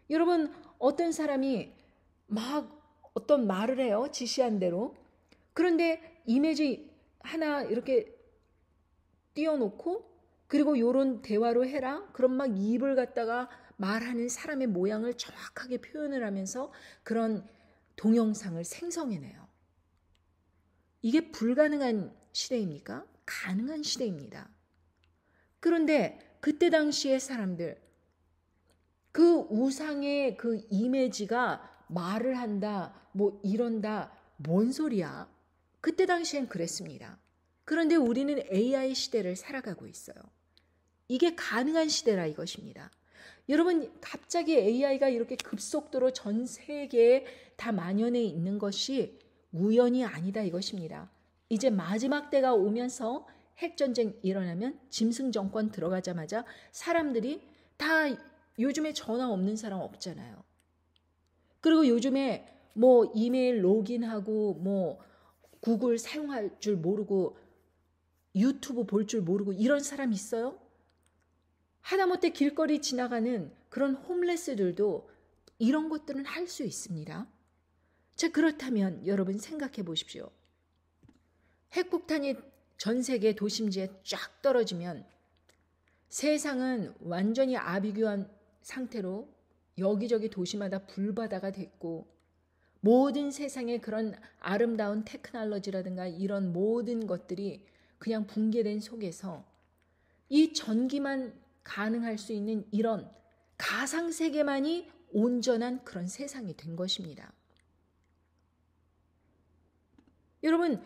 여러분 어떤 사람이 막 어떤 말을 해요. 지시한 대로. 그런데 이미지 하나 이렇게 띄워놓고 그리고 요런 대화로 해라. 그럼 막 입을 갖다가 말하는 사람의 모양을 정확하게 표현을 하면서 그런 동영상을 생성해내요. 이게 불가능한 시대입니까? 가능한 시대입니다. 그런데 그때 당시의 사람들, 그 우상의 그 이미지가 말을 한다, 뭐 이런다, 뭔 소리야? 그때 당시엔 그랬습니다. 그런데 우리는 AI 시대를 살아가고 있어요. 이게 가능한 시대라 이것입니다. 여러분 갑자기 AI가 이렇게 급속도로 전 세계에 다 만연해 있는 것이 우연이 아니다 이것입니다. 이제 마지막 때가 오면서 핵전쟁 일어나면 짐승 정권 들어가자마자 사람들이 다 요즘에 전화 없는 사람 없잖아요. 그리고 요즘에 뭐 이메일 로그인하고 뭐 구글 사용할 줄 모르고 유튜브 볼 줄 모르고 이런 사람 있어요? 하다못해 길거리 지나가는 그런 홈레스들도 이런 것들은 할 수 있습니다. 자, 그렇다면 여러분 생각해 보십시오. 핵폭탄이 전 세계 도심지에 쫙 떨어지면 세상은 완전히 아비규환 상태로 여기저기 도시마다 불바다가 됐고 모든 세상의 그런 아름다운 테크놀로지라든가 이런 모든 것들이 그냥 붕괴된 속에서 이 전기만 가능할 수 있는 이런 가상세계만이 온전한 그런 세상이 된 것입니다. 여러분,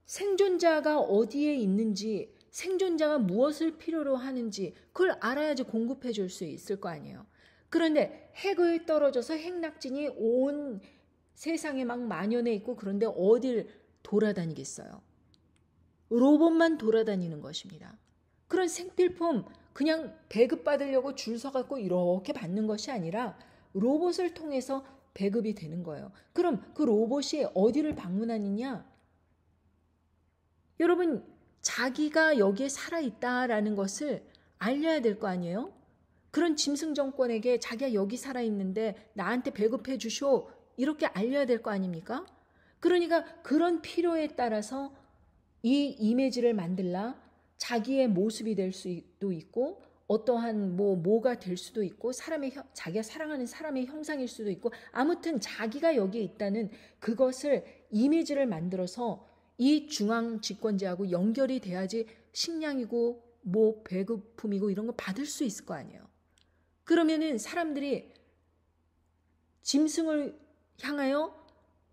생존자가 어디에 있는지, 생존자가 무엇을 필요로 하는지 그걸 알아야지 공급해 줄 수 있을 거 아니에요. 그런데 핵을 떨어져서 핵낙진이 온 세상에 막 만연해 있고 그런데 어딜 돌아다니겠어요. 로봇만 돌아다니는 것입니다. 그런 생필품 그냥 배급받으려고 줄 서갖고 이렇게 받는 것이 아니라 로봇을 통해서 배급이 되는 거예요. 그럼 그 로봇이 어디를 방문하느냐? 여러분, 자기가 여기에 살아있다라는 것을 알려야 될 거 아니에요? 그런 짐승 정권에게 자기가 여기 살아있는데 나한테 배급해 주쇼 이렇게 알려야 될 거 아닙니까? 그러니까 그런 필요에 따라서 이 이미지를 만들라 자기의 모습이 될 수도 있고 어떠한 뭐가 될 수도 있고 자기가 사랑하는 사람의 형상일 수도 있고 아무튼 자기가 여기에 있다는 그것을 이미지를 만들어서 이 중앙 집권자하고 연결이 돼야지 식량이고 배급품이고 이런 거 받을 수 있을 거 아니에요. 그러면은 사람들이 짐승을 향하여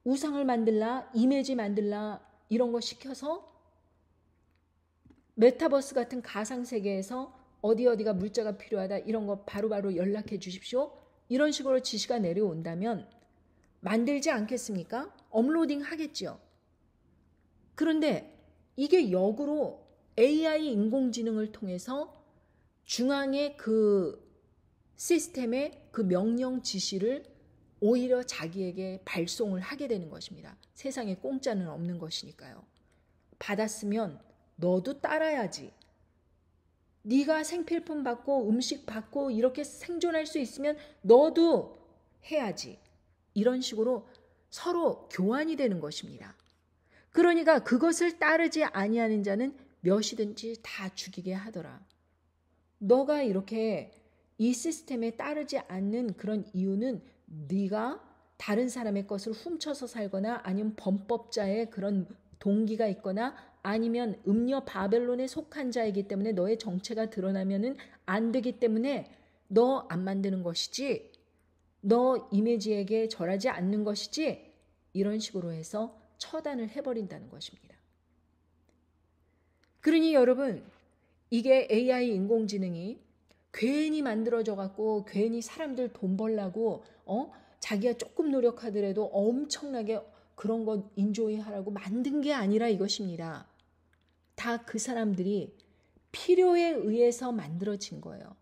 우상을 만들라, 이미지 만들라 이런 거 시켜서 메타버스 같은 가상세계에서 어디가 물자가 필요하다 이런 거 바로바로 연락해 주십시오. 이런 식으로 지시가 내려온다면 만들지 않겠습니까? 업로딩 하겠지요. 그런데 이게 역으로 AI 인공지능을 통해서 중앙의 그 시스템의 그 명령 지시를 오히려 자기에게 발송을 하게 되는 것입니다. 세상에 공짜는 없는 것이니까요. 받았으면 너도 따라야지. 네가 생필품 받고 음식 받고 이렇게 생존할 수 있으면 너도 해야지. 이런 식으로 서로 교환이 되는 것입니다. 그러니까 그것을 따르지 아니하는 자는 몇이든지 다 죽이게 하더라. 너가 이렇게 이 시스템에 따르지 않는 그런 이유는 네가 다른 사람의 것을 훔쳐서 살거나 아니면 범법자의 그런 동기가 있거나 아니면 음녀 바벨론에 속한 자이기 때문에 너의 정체가 드러나면은 안 되기 때문에 너 안 만드는 것이지, 너 이미지에게 절하지 않는 것이지, 이런 식으로 해서 처단을 해버린다는 것입니다. 그러니 여러분, 이게 AI 인공지능이 괜히 만들어져 갖고 괜히 사람들 돈 벌라고 자기가 조금 노력하더라도 엄청나게 그런 거 인조이 하라고 만든 게 아니라 이것입니다. 다 그 사람들이 필요에 의해서 만들어진 거예요.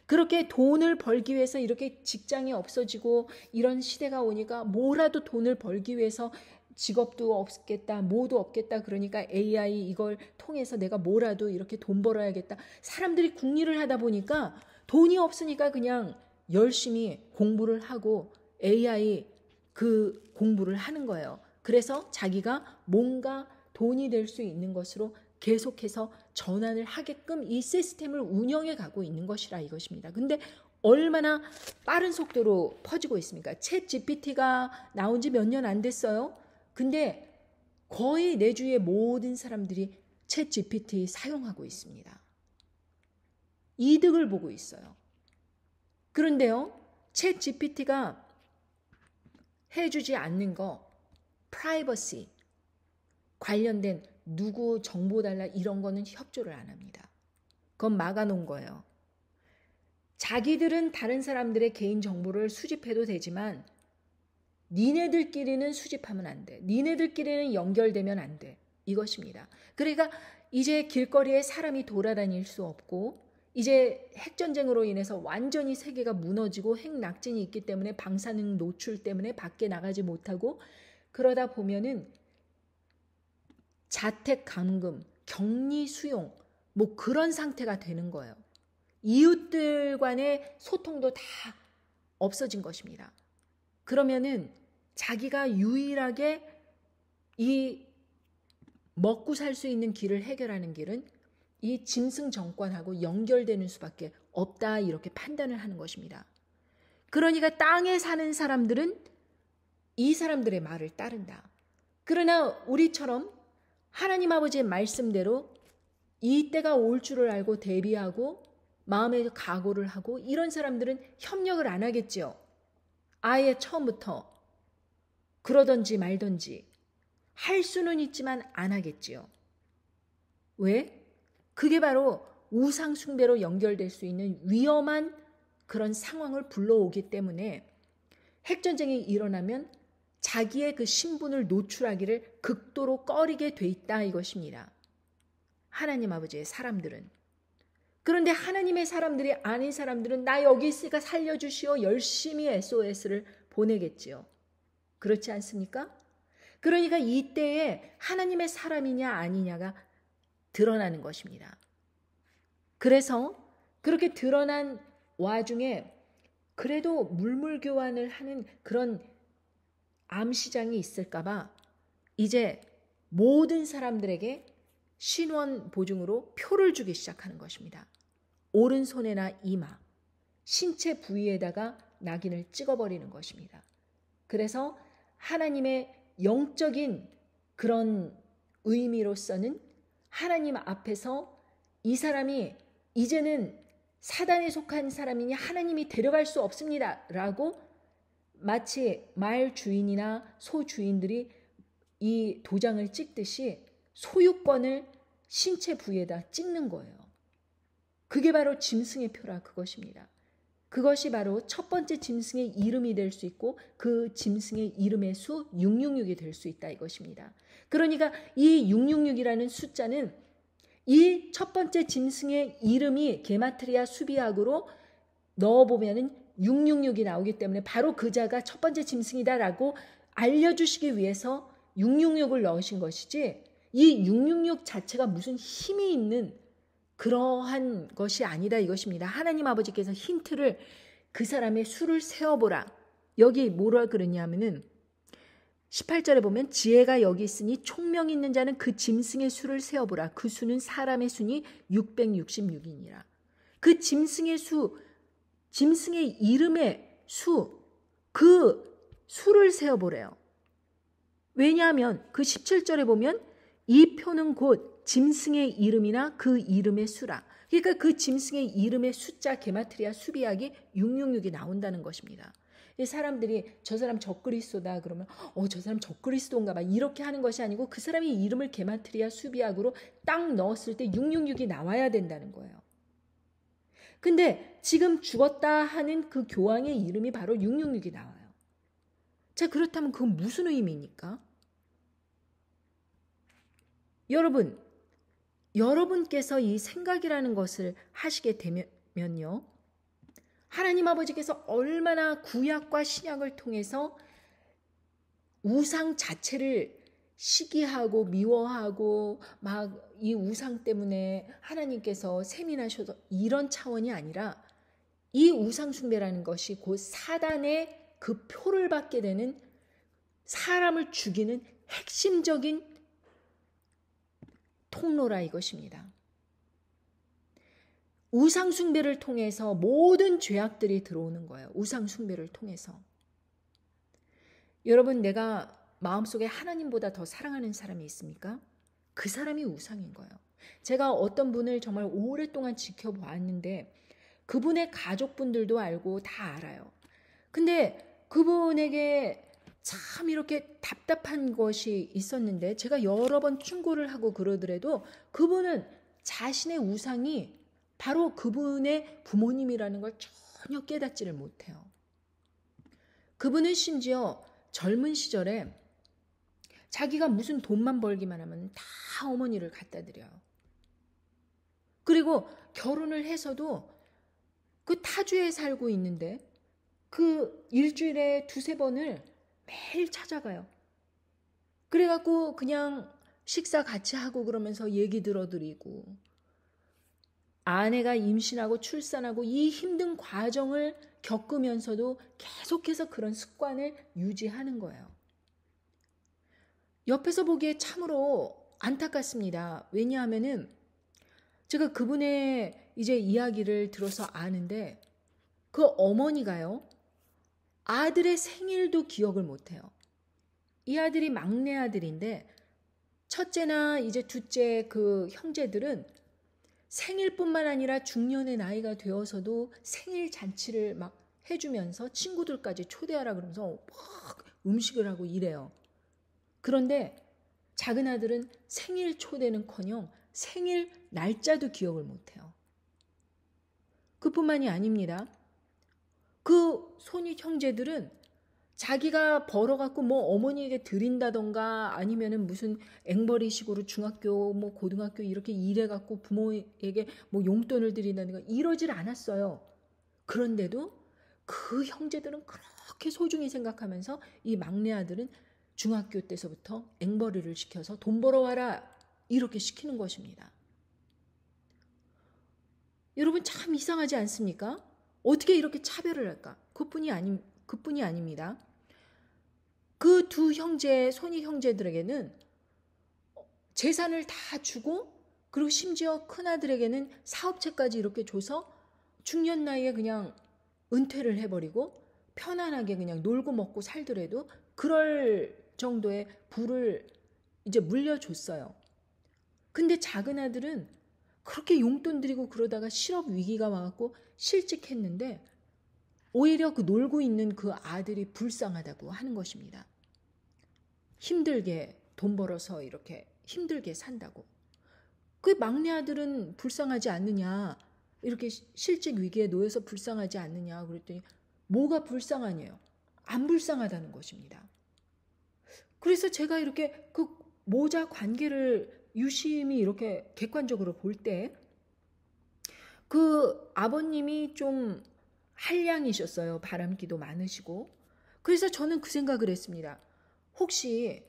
그렇게 돈을 벌기 위해서 이렇게 직장이 없어지고 이런 시대가 오니까 뭐라도 돈을 벌기 위해서 직업도 없겠다, 뭐도 없겠다. 그러니까 AI 이걸 통해서 내가 뭐라도 이렇게 돈 벌어야겠다. 사람들이 궁리를 하다 보니까 돈이 없으니까 그냥 열심히 공부를 하고 AI 그 공부를 하는 거예요. 그래서 자기가 뭔가 돈이 될 수 있는 것으로 계속해서 전환을 하게끔 이 시스템을 운영해 가고 있는 것이라 이것입니다. 근데 얼마나 빠른 속도로 퍼지고 있습니까? 챗 GPT가 나온 지 몇 년 안 됐어요. 근데 거의 내 주위의 모든 사람들이 챗 GPT 사용하고 있습니다. 이득을 보고 있어요. 그런데요, 챗 GPT가 해주지 않는 거, 프라이버시 관련된 누구 정보 달라 이런 거는 협조를 안 합니다. 그건 막아놓은 거예요. 자기들은 다른 사람들의 개인 정보를 수집해도 되지만 니네들끼리는 수집하면 안 돼. 니네들끼리는 연결되면 안 돼. 이것입니다. 그러니까 이제 길거리에 사람이 돌아다닐 수 없고 이제 핵전쟁으로 인해서 완전히 세계가 무너지고 핵낙진이 있기 때문에 방사능 노출 때문에 밖에 나가지 못하고 그러다 보면은 자택 감금, 격리 수용 그런 상태가 되는 거예요. 이웃들 간의 소통도 다 없어진 것입니다. 그러면은 자기가 유일하게 이 먹고 살 수 있는 길을 해결하는 길은 이 짐승 정권하고 연결되는 수밖에 없다 이렇게 판단을 하는 것입니다. 그러니까 땅에 사는 사람들은 이 사람들의 말을 따른다. 그러나 우리처럼 하나님 아버지의 말씀대로 이 때가 올 줄을 알고 대비하고 마음의 각오를 하고 이런 사람들은 협력을 안 하겠지요. 아예 처음부터 그러든지 말든지 할 수는 있지만 안 하겠지요. 왜? 그게 바로 우상 숭배로 연결될 수 있는 위험한 그런 상황을 불러오기 때문에 핵전쟁이 일어나면 자기의 그 신분을 노출하기를 극도로 꺼리게 돼 있다 이것입니다. 하나님 아버지의 사람들은. 그런데 하나님의 사람들이 아닌 사람들은 나 여기 있으니까 살려주시오 열심히 SOS를 보내겠지요. 그렇지 않습니까? 그러니까 이때에 하나님의 사람이냐 아니냐가 드러나는 것입니다. 그래서 그렇게 드러난 와중에 그래도 물물교환을 하는 그런 암시장이 있을까봐 이제 모든 사람들에게 신원 보증으로 표를 주기 시작하는 것입니다. 오른손에나 이마, 신체 부위에다가 낙인을 찍어버리는 것입니다. 그래서 하나님의 영적인 그런 의미로서는 하나님 앞에서 이 사람이 이제는 사단에 속한 사람이니 하나님이 데려갈 수 없습니다 라고 마치 말 주인이나 소 주인들이 이 도장을 찍듯이 소유권을 신체 부위에다 찍는 거예요. 그게 바로 짐승의 표라 그것입니다. 그것이 바로 첫 번째 짐승의 이름이 될 수 있고 그 짐승의 이름의 수 666이 될 수 있다 이것입니다. 그러니까 이 666이라는 숫자는 이 첫 번째 짐승의 이름이 게마트리아 수비학으로 넣어보면은 666이 나오기 때문에 바로 그 자가 첫 번째 짐승이다라고 알려주시기 위해서 666을 넣으신 것이지 이 666 자체가 무슨 힘이 있는 그러한 것이 아니다 이것입니다. 하나님 아버지께서 힌트를 그 사람의 수를 세어보라. 여기 뭐라 그러냐면은 18절에 보면 지혜가 여기 있으니 총명 있는 자는 그 짐승의 수를 세어보라. 그 수는 사람의 수니 666이니라. 그 짐승의 수, 짐승의 이름의 수, 그 수를 세어보래요. 왜냐하면 그 17절에 보면 이 표는 곧 짐승의 이름이나 그 이름의 수라. 그러니까 그 짐승의 이름의 숫자 게마트리아 수비학이 666이 나온다는 것입니다. 사람들이 저 사람 적그리스도다 그러면 저 사람 적그리스도인가 봐 이렇게 하는 것이 아니고 그 사람의 이름을 게마트리아 수비학으로 딱 넣었을 때 666이 나와야 된다는 거예요. 근데 지금 죽었다 하는 그 교황의 이름이 바로 666이 나와요. 자, 그렇다면 그건 무슨 의미입니까? 여러분께서 이 생각이라는 것을 하시게 되면요. 하나님 아버지께서 얼마나 구약과 신약을 통해서 우상 자체를 시기하고 미워하고 막 이 우상 때문에 하나님께서 세민하셔서 이런 차원이 아니라 이 우상 숭배라는 것이 곧 사단의 그 표를 받게 되는 사람을 죽이는 핵심적인 통로라 이것입니다. 우상 숭배를 통해서 모든 죄악들이 들어오는 거예요. 우상 숭배를 통해서. 여러분, 내가 마음속에 하나님보다 더 사랑하는 사람이 있습니까? 그 사람이 우상인 거예요. 제가 어떤 분을 정말 오랫동안 지켜보았는데 그분의 가족분들도 알고 다 알아요. 근데 그분에게 참 이렇게 답답한 것이 있었는데 제가 여러 번 충고를 하고 그러더라도 그분은 자신의 우상이 바로 그분의 부모님이라는 걸 전혀 깨닫지를 못해요. 그분은 심지어 젊은 시절에 자기가 무슨 돈만 벌기만 하면 다 어머니를 갖다 드려요. 그리고 결혼을 해서도 그 타주에 살고 있는데 그 일주일에 2-3번을 매일 찾아가요. 그래갖고 그냥 식사 같이 하고 그러면서 얘기 들어드리고 아내가 임신하고 출산하고 이 힘든 과정을 겪으면서도 계속해서 그런 습관을 유지하는 거예요. 옆에서 보기에 참으로 안타깝습니다. 왜냐하면은 제가 그분의 이제 이야기를 들어서 아는데 그 어머니가요. 아들의 생일도 기억을 못해요. 이 아들이 막내 아들인데 첫째나 이제 둘째 그 형제들은 생일뿐만 아니라 중년의 나이가 되어서도 생일 잔치를 막 해주면서 친구들까지 초대하라 그러면서 막 음식을 하고 이래요. 그런데 작은 아들은 생일 초대는커녕 생일 날짜도 기억을 못해요. 그뿐만이 아닙니다. 그 손윗 형제들은 자기가 벌어갖고 뭐 어머니에게 드린다던가 아니면은 무슨 앵벌이식으로 중학교 뭐 고등학교 이렇게 일해갖고 부모에게 뭐 용돈을 드린다든가 이러질 않았어요. 그런데도 그 형제들은 그렇게 소중히 생각하면서 이 막내 아들은 중학교 때서부터 앵벌이를 시켜서 돈 벌어와라 이렇게 시키는 것입니다. 여러분 참 이상하지 않습니까? 어떻게 이렇게 차별을 할까? 그뿐이 아닙니다. 그 두 형제, 손이 형제들에게는 재산을 다 주고 그리고 심지어 큰아들에게는 사업체까지 이렇게 줘서 중년 나이에 그냥 은퇴를 해버리고 편안하게 그냥 놀고 먹고 살더라도 그럴 정도의 부를 이제 물려줬어요. 근데 작은 아들은 그렇게 용돈 드리고 그러다가 실업 위기가 와갖고 실직했는데 오히려 그 놀고 있는 그 아들이 불쌍하다고 하는 것입니다. 힘들게 돈 벌어서 이렇게 힘들게 산다고. 그 막내 아들은 불쌍하지 않느냐. 이렇게 실직 위기에 놓여서 불쌍하지 않느냐. 그랬더니 뭐가 불쌍하냐요. 안 불쌍하다는 것입니다. 그래서 제가 이렇게 그 모자 관계를 유심히 이렇게 객관적으로 볼 때 그 아버님이 좀 한량이셨어요. 바람기도 많으시고. 그래서 저는 그 생각을 했습니다. 혹시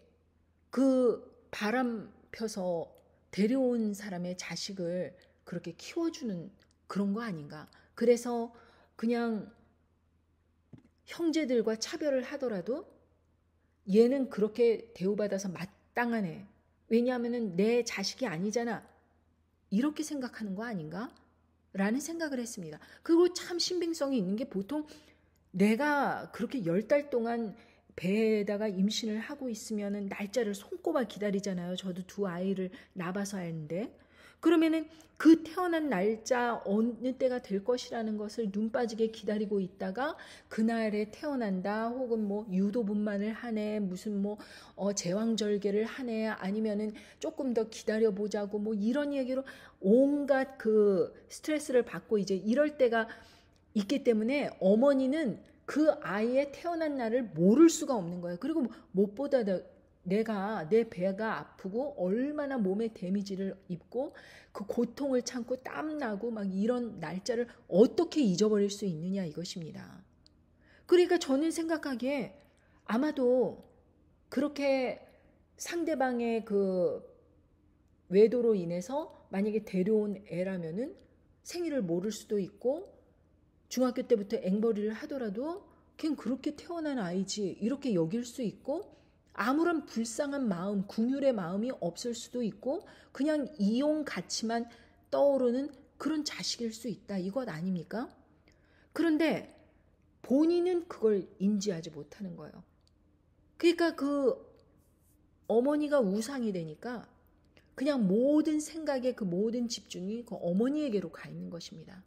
그 바람 펴서 데려온 사람의 자식을 그렇게 키워주는 그런 거 아닌가. 그래서 그냥 형제들과 차별을 하더라도 얘는 그렇게 대우받아서 마땅하네. 왜냐하면 내 자식이 아니잖아. 이렇게 생각하는 거 아닌가? 라는 생각을 했습니다. 그리고 참 신빙성이 있는 게 보통 내가 그렇게 10달 동안 배에다가 임신을 하고 있으면 날짜를 손꼽아 기다리잖아요. 저도 두 아이를 낳아서 하는데 그러면은 그 태어난 날짜 어느 때가 될 것이라는 것을 눈 빠지게 기다리고 있다가 그날에 태어난다 혹은 뭐 유도분만을 하네 무슨 뭐 제왕절개를 하네 아니면은 조금 더 기다려보자고 뭐 이런 얘기로 온갖 그 스트레스를 받고 이제 이럴 때가 있기 때문에 어머니는 그 아이의 태어난 날을 모를 수가 없는 거예요. 그리고 무엇보다 내 배가 아프고 얼마나 몸에 데미지를 입고 그 고통을 참고 땀나고 막 이런 날짜를 어떻게 잊어버릴 수 있느냐 이것입니다. 그러니까 저는 생각하기에 아마도 그렇게 상대방의 그 외도로 인해서 만약에 데려온 애라면은 생일을 모를 수도 있고 중학교 때부터 앵벌이를 하더라도 그냥 그렇게 태어난 아이지 이렇게 여길 수 있고 아무런 불쌍한 마음, 궁율의 마음이 없을 수도 있고 그냥 이용 가치만 떠오르는 그런 자식일 수 있다. 이것 아닙니까? 그런데 본인은 그걸 인지하지 못하는 거예요. 그러니까 그 어머니가 우상이 되니까 그냥 모든 생각의 그 모든 집중이 그 어머니에게로 가 있는 것입니다.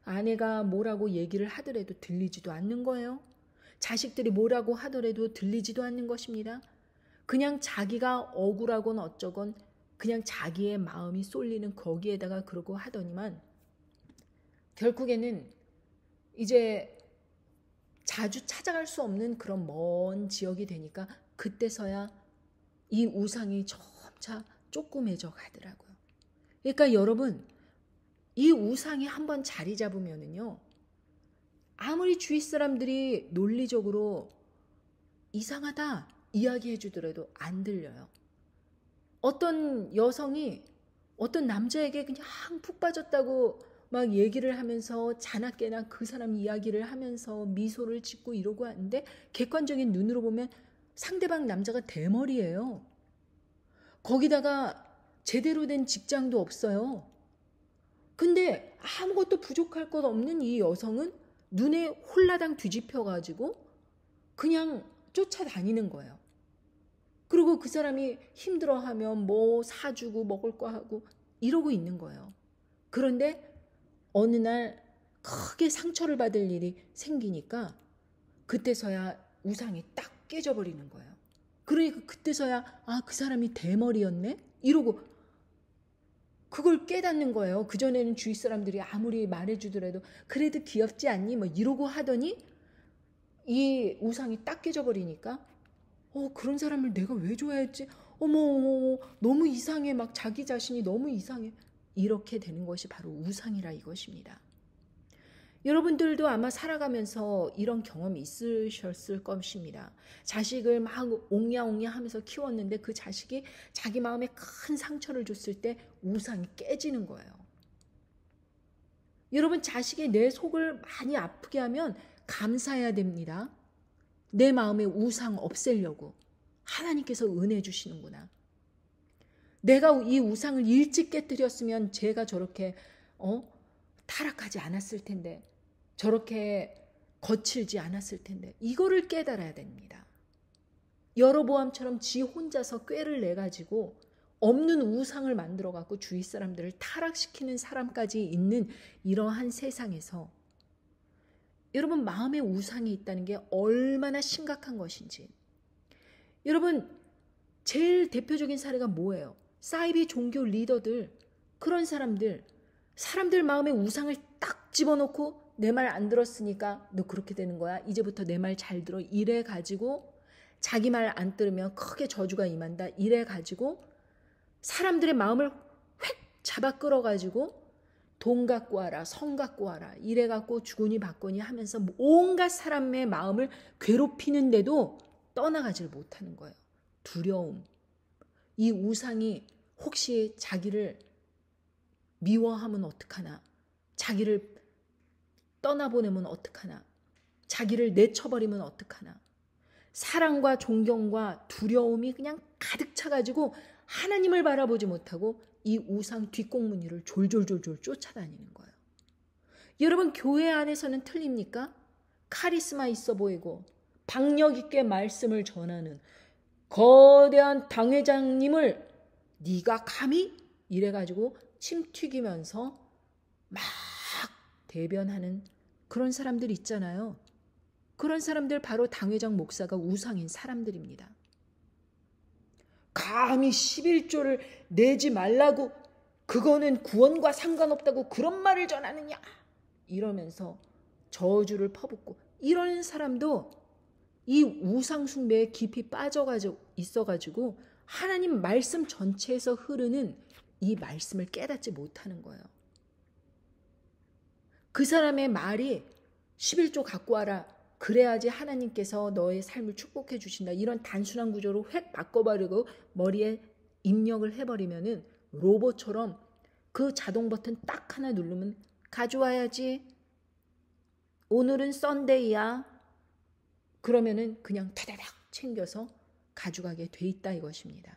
아내가 뭐라고 얘기를 하더라도 들리지도 않는 거예요. 자식들이 뭐라고 하더라도 들리지도 않는 것입니다. 그냥 자기가 억울하건 어쩌건 그냥 자기의 마음이 쏠리는 거기에다가 그러고 하더니만 결국에는 이제 자주 찾아갈 수 없는 그런 먼 지역이 되니까 그때서야 이 우상이 점차 조그매져 가더라고요. 그러니까 여러분 이 우상이 한번 자리 잡으면은요. 아무리 주위 사람들이 논리적으로 이상하다 이야기해 주더라도 안 들려요. 어떤 여성이 어떤 남자에게 그냥 푹 빠졌다고 막 얘기를 하면서 자나깨나 그 사람 이야기를 하면서 미소를 짓고 이러고 하는데 객관적인 눈으로 보면 상대방 남자가 대머리예요. 거기다가 제대로 된 직장도 없어요. 근데 아무것도 부족할 것 없는 이 여성은 눈에 홀라당 뒤집혀가지고 그냥 쫓아다니는 거예요. 그리고 그 사람이 힘들어하면 뭐 사주고 먹을 거 하고 이러고 있는 거예요. 그런데 어느 날 크게 상처를 받을 일이 생기니까 그때서야 우상이 딱 깨져버리는 거예요. 그러니까 그때서야 그 사람이 대머리였네? 이러고 그걸 깨닫는 거예요. 그전에는 주위 사람들이 아무리 말해주더라도 그래도 귀엽지 않니? 뭐 이러고 하더니 이 우상이 딱 깨져버리니까 그런 사람을 내가 왜 좋아했지? 어머, 너무 이상해. 막 자기 자신이 너무 이상해. 이렇게 되는 것이 바로 우상이라 이것입니다. 여러분들도 아마 살아가면서 이런 경험이 있으셨을 것입니다. 자식을 막 옹야옹야 하면서 키웠는데 그 자식이 자기 마음에 큰 상처를 줬을 때 우상이 깨지는 거예요. 여러분, 자식이 내 속을 많이 아프게 하면 감사해야 됩니다. 내 마음에 우상 없애려고 하나님께서 은혜 주시는구나. 내가 이 우상을 일찍 깨뜨렸으면 제가 저렇게 타락하지 않았을 텐데, 저렇게 거칠지 않았을 텐데, 이거를 깨달아야 됩니다. 여로보암처럼 지 혼자서 꾀를 내가지고 없는 우상을 만들어갖고 주위 사람들을 타락시키는 사람까지 있는 이러한 세상에서 여러분, 마음에 우상이 있다는 게 얼마나 심각한 것인지. 여러분, 제일 대표적인 사례가 뭐예요? 사이비 종교 리더들, 그런 사람들 마음에 우상을 딱 집어넣고 내 말 안 들었으니까 너 그렇게 되는 거야. 이제부터 내 말 잘 들어. 이래 가지고 자기 말 안 들으면 크게 저주가 임한다. 이래 가지고 사람들의 마음을 획 잡아 끌어가지고 돈 갖고 와라, 성 갖고 와라, 이래 갖고 주거니 받거니 하면서 온갖 사람의 마음을 괴롭히는데도 떠나가지를 못하는 거예요. 두려움. 이 우상이 혹시 자기를 미워하면 어떡하나, 자기를 떠나보내면 어떡하나, 자기를 내쳐버리면 어떡하나, 사랑과 존경과 두려움이 그냥 가득 차가지고 하나님을 바라보지 못하고 이 우상 뒷공무니를 졸졸졸졸 쫓아다니는 거예요. 여러분, 교회 안에서는 틀립니까? 카리스마 있어 보이고 박력 있게 말씀을 전하는 거대한 당회장님을 네가 감히? 이래가지고 침 튀기면서 막 대변하는 그런 사람들 있잖아요. 그런 사람들 바로 당회장 목사가 우상인 사람들입니다. 감히 11조를 내지 말라고, 그거는 구원과 상관없다고 그런 말을 전하느냐, 이러면서 저주를 퍼붓고, 이런 사람도 이 우상 숭배에 깊이 빠져가지고 있어가지고 하나님 말씀 전체에서 흐르는 이 말씀을 깨닫지 못하는 거예요. 그 사람의 말이 11조 갖고 와라, 그래야지 하나님께서 너의 삶을 축복해 주신다, 이런 단순한 구조로 획 바꿔버리고 머리에 입력을 해버리면은 로봇처럼 그 자동 버튼 딱 하나 누르면 가져와야지, 오늘은 썬데이야, 그러면은 그냥 타다닥 챙겨서 가져가게 돼 있다 이것입니다.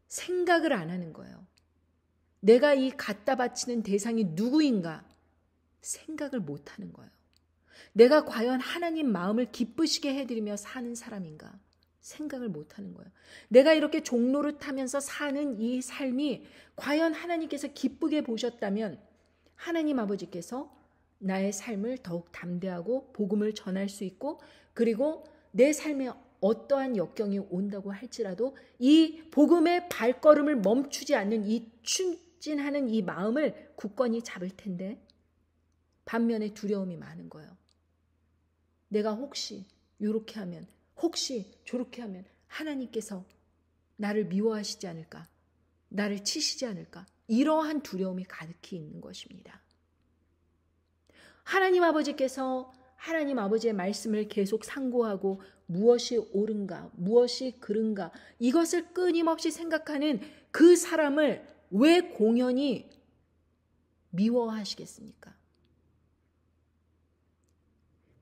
생각을 안 하는 거예요. 내가 이 갖다 바치는 대상이 누구인가 생각을 못 하는 거예요. 내가 과연 하나님 마음을 기쁘시게 해드리며 사는 사람인가 생각을 못 하는 거예요. 내가 이렇게 종로를 타면서 사는 이 삶이 과연 하나님께서 기쁘게 보셨다면 하나님 아버지께서 나의 삶을 더욱 담대하고 복음을 전할 수 있고, 그리고 내 삶에 어떠한 역경이 온다고 할지라도 이 복음의 발걸음을 멈추지 않는 이 추진하는 이 마음을 굳건히 잡을 텐데, 반면에 두려움이 많은 거예요. 내가 혹시 이렇게 하면, 혹시 저렇게 하면 하나님께서 나를 미워하시지 않을까, 나를 치시지 않을까, 이러한 두려움이 가득히 있는 것입니다. 하나님 아버지께서 하나님 아버지의 말씀을 계속 상고하고 무엇이 옳은가, 무엇이 그른가, 이것을 끊임없이 생각하는 그 사람을 왜 공연히 미워하시겠습니까?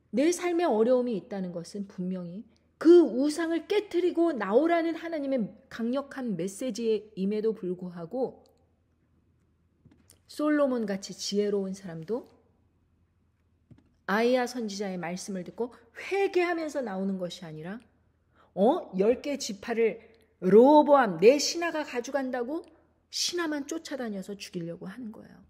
내 삶에 어려움이 있다는 것은 분명히 그 우상을 깨트리고 나오라는 하나님의 강력한 메시지임에도 불구하고 솔로몬 같이 지혜로운 사람도 아이야 선지자의 말씀을 듣고 회개하면서 나오는 것이 아니라 10개 지파를 르호보암 내 신하가 가져간다고 신하만 쫓아다녀서 죽이려고 하는 거예요.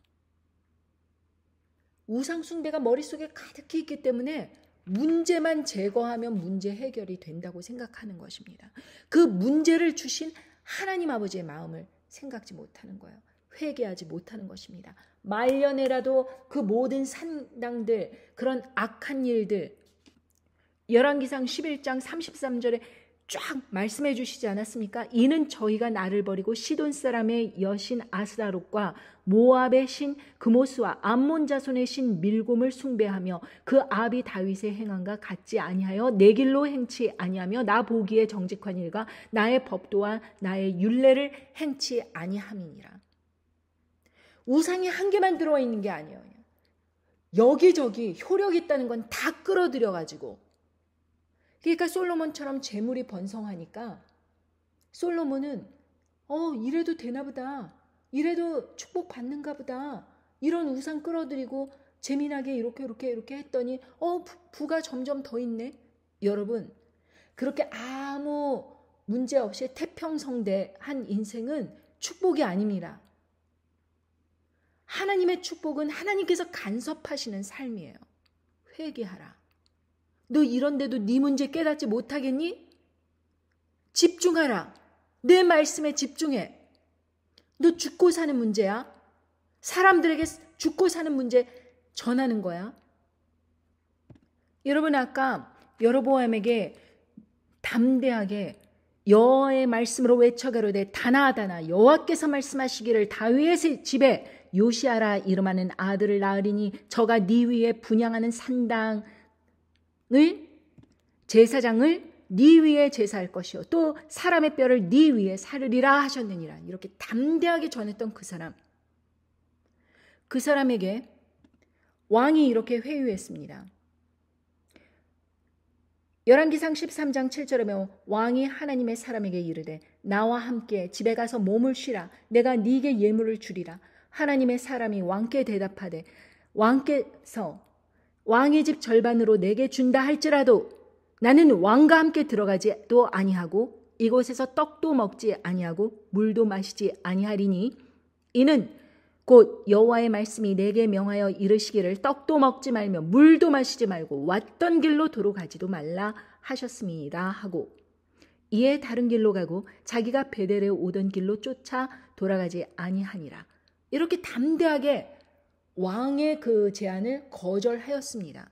우상 숭배가 머릿속에 가득히 있기 때문에 문제만 제거하면 문제 해결이 된다고 생각하는 것입니다. 그 문제를 주신 하나님 아버지의 마음을 생각지 못하는 거예요. 회개하지 못하는 것입니다. 말년에라도 그 모든 산당들, 그런 악한 일들, 열왕기상 11장 33절에 쫙 말씀해 주시지 않았습니까? 이는 저희가 나를 버리고 시돈 사람의 여신 아스다롯과 모압의 신 그모스와 암몬 자손의 신 밀곰을 숭배하며 그 아비 다윗의 행함과 같지 아니하여 내 길로 행치 아니하며 나 보기에 정직한 일과 나의 법도와 나의 율례를 행치 아니함이니라. 우상이 한 개만 들어있는 게 아니에요. 여기저기 효력 있다는 건 다 끌어들여가지고, 그러니까 솔로몬처럼 재물이 번성하니까 솔로몬은 이래도 되나 보다, 이래도 축복받는가 보다, 이런 우상 끌어들이고 재미나게 이렇게 했더니 부가 점점 더 있네. 여러분, 그렇게 아무 문제 없이 태평성대한 인생은 축복이 아닙니다. 하나님의 축복은 하나님께서 간섭하시는 삶이에요. 회개하라. 너 이런데도 네 문제 깨닫지 못하겠니? 집중하라. 내 말씀에 집중해. 너 죽고 사는 문제야. 사람들에게 죽고 사는 문제 전하는 거야. 여러분, 아까 여로보암에게 담대하게 여호와의 말씀으로 외쳐가로되 다나 여호와께서 말씀하시기를 다윗의 집에 요시아라 이름하는 아들을 낳으리니 저가 네 위에 분향하는 산당을 제사장을 네 위에 제사할 것이요 또 사람의 뼈를 네 위에 사르리라 하셨느니라. 이렇게 담대하게 전했던 그 사람에게 왕이 이렇게 회유했습니다. 열왕기상 13장 7절에 보면 왕이 하나님의 사람에게 이르되 나와 함께 집에 가서 몸을 쉬라. 내가 네게 예물을 주리라. 하나님의 사람이 왕께 대답하되 왕께서 왕의 집 절반으로 내게 준다 할지라도 나는 왕과 함께 들어가지도 아니하고 이곳에서 떡도 먹지 아니하고 물도 마시지 아니하리니 이는 곧 여호와의 말씀이 내게 명하여 이르시기를 떡도 먹지 말며 물도 마시지 말고 왔던 길로 도로 가지도 말라 하셨음이니라 하고 이에 다른 길로 가고 자기가 베델에 오던 길로 쫓아 돌아가지 아니하니라. 이렇게 담대하게 왕의 그 제안을 거절하였습니다.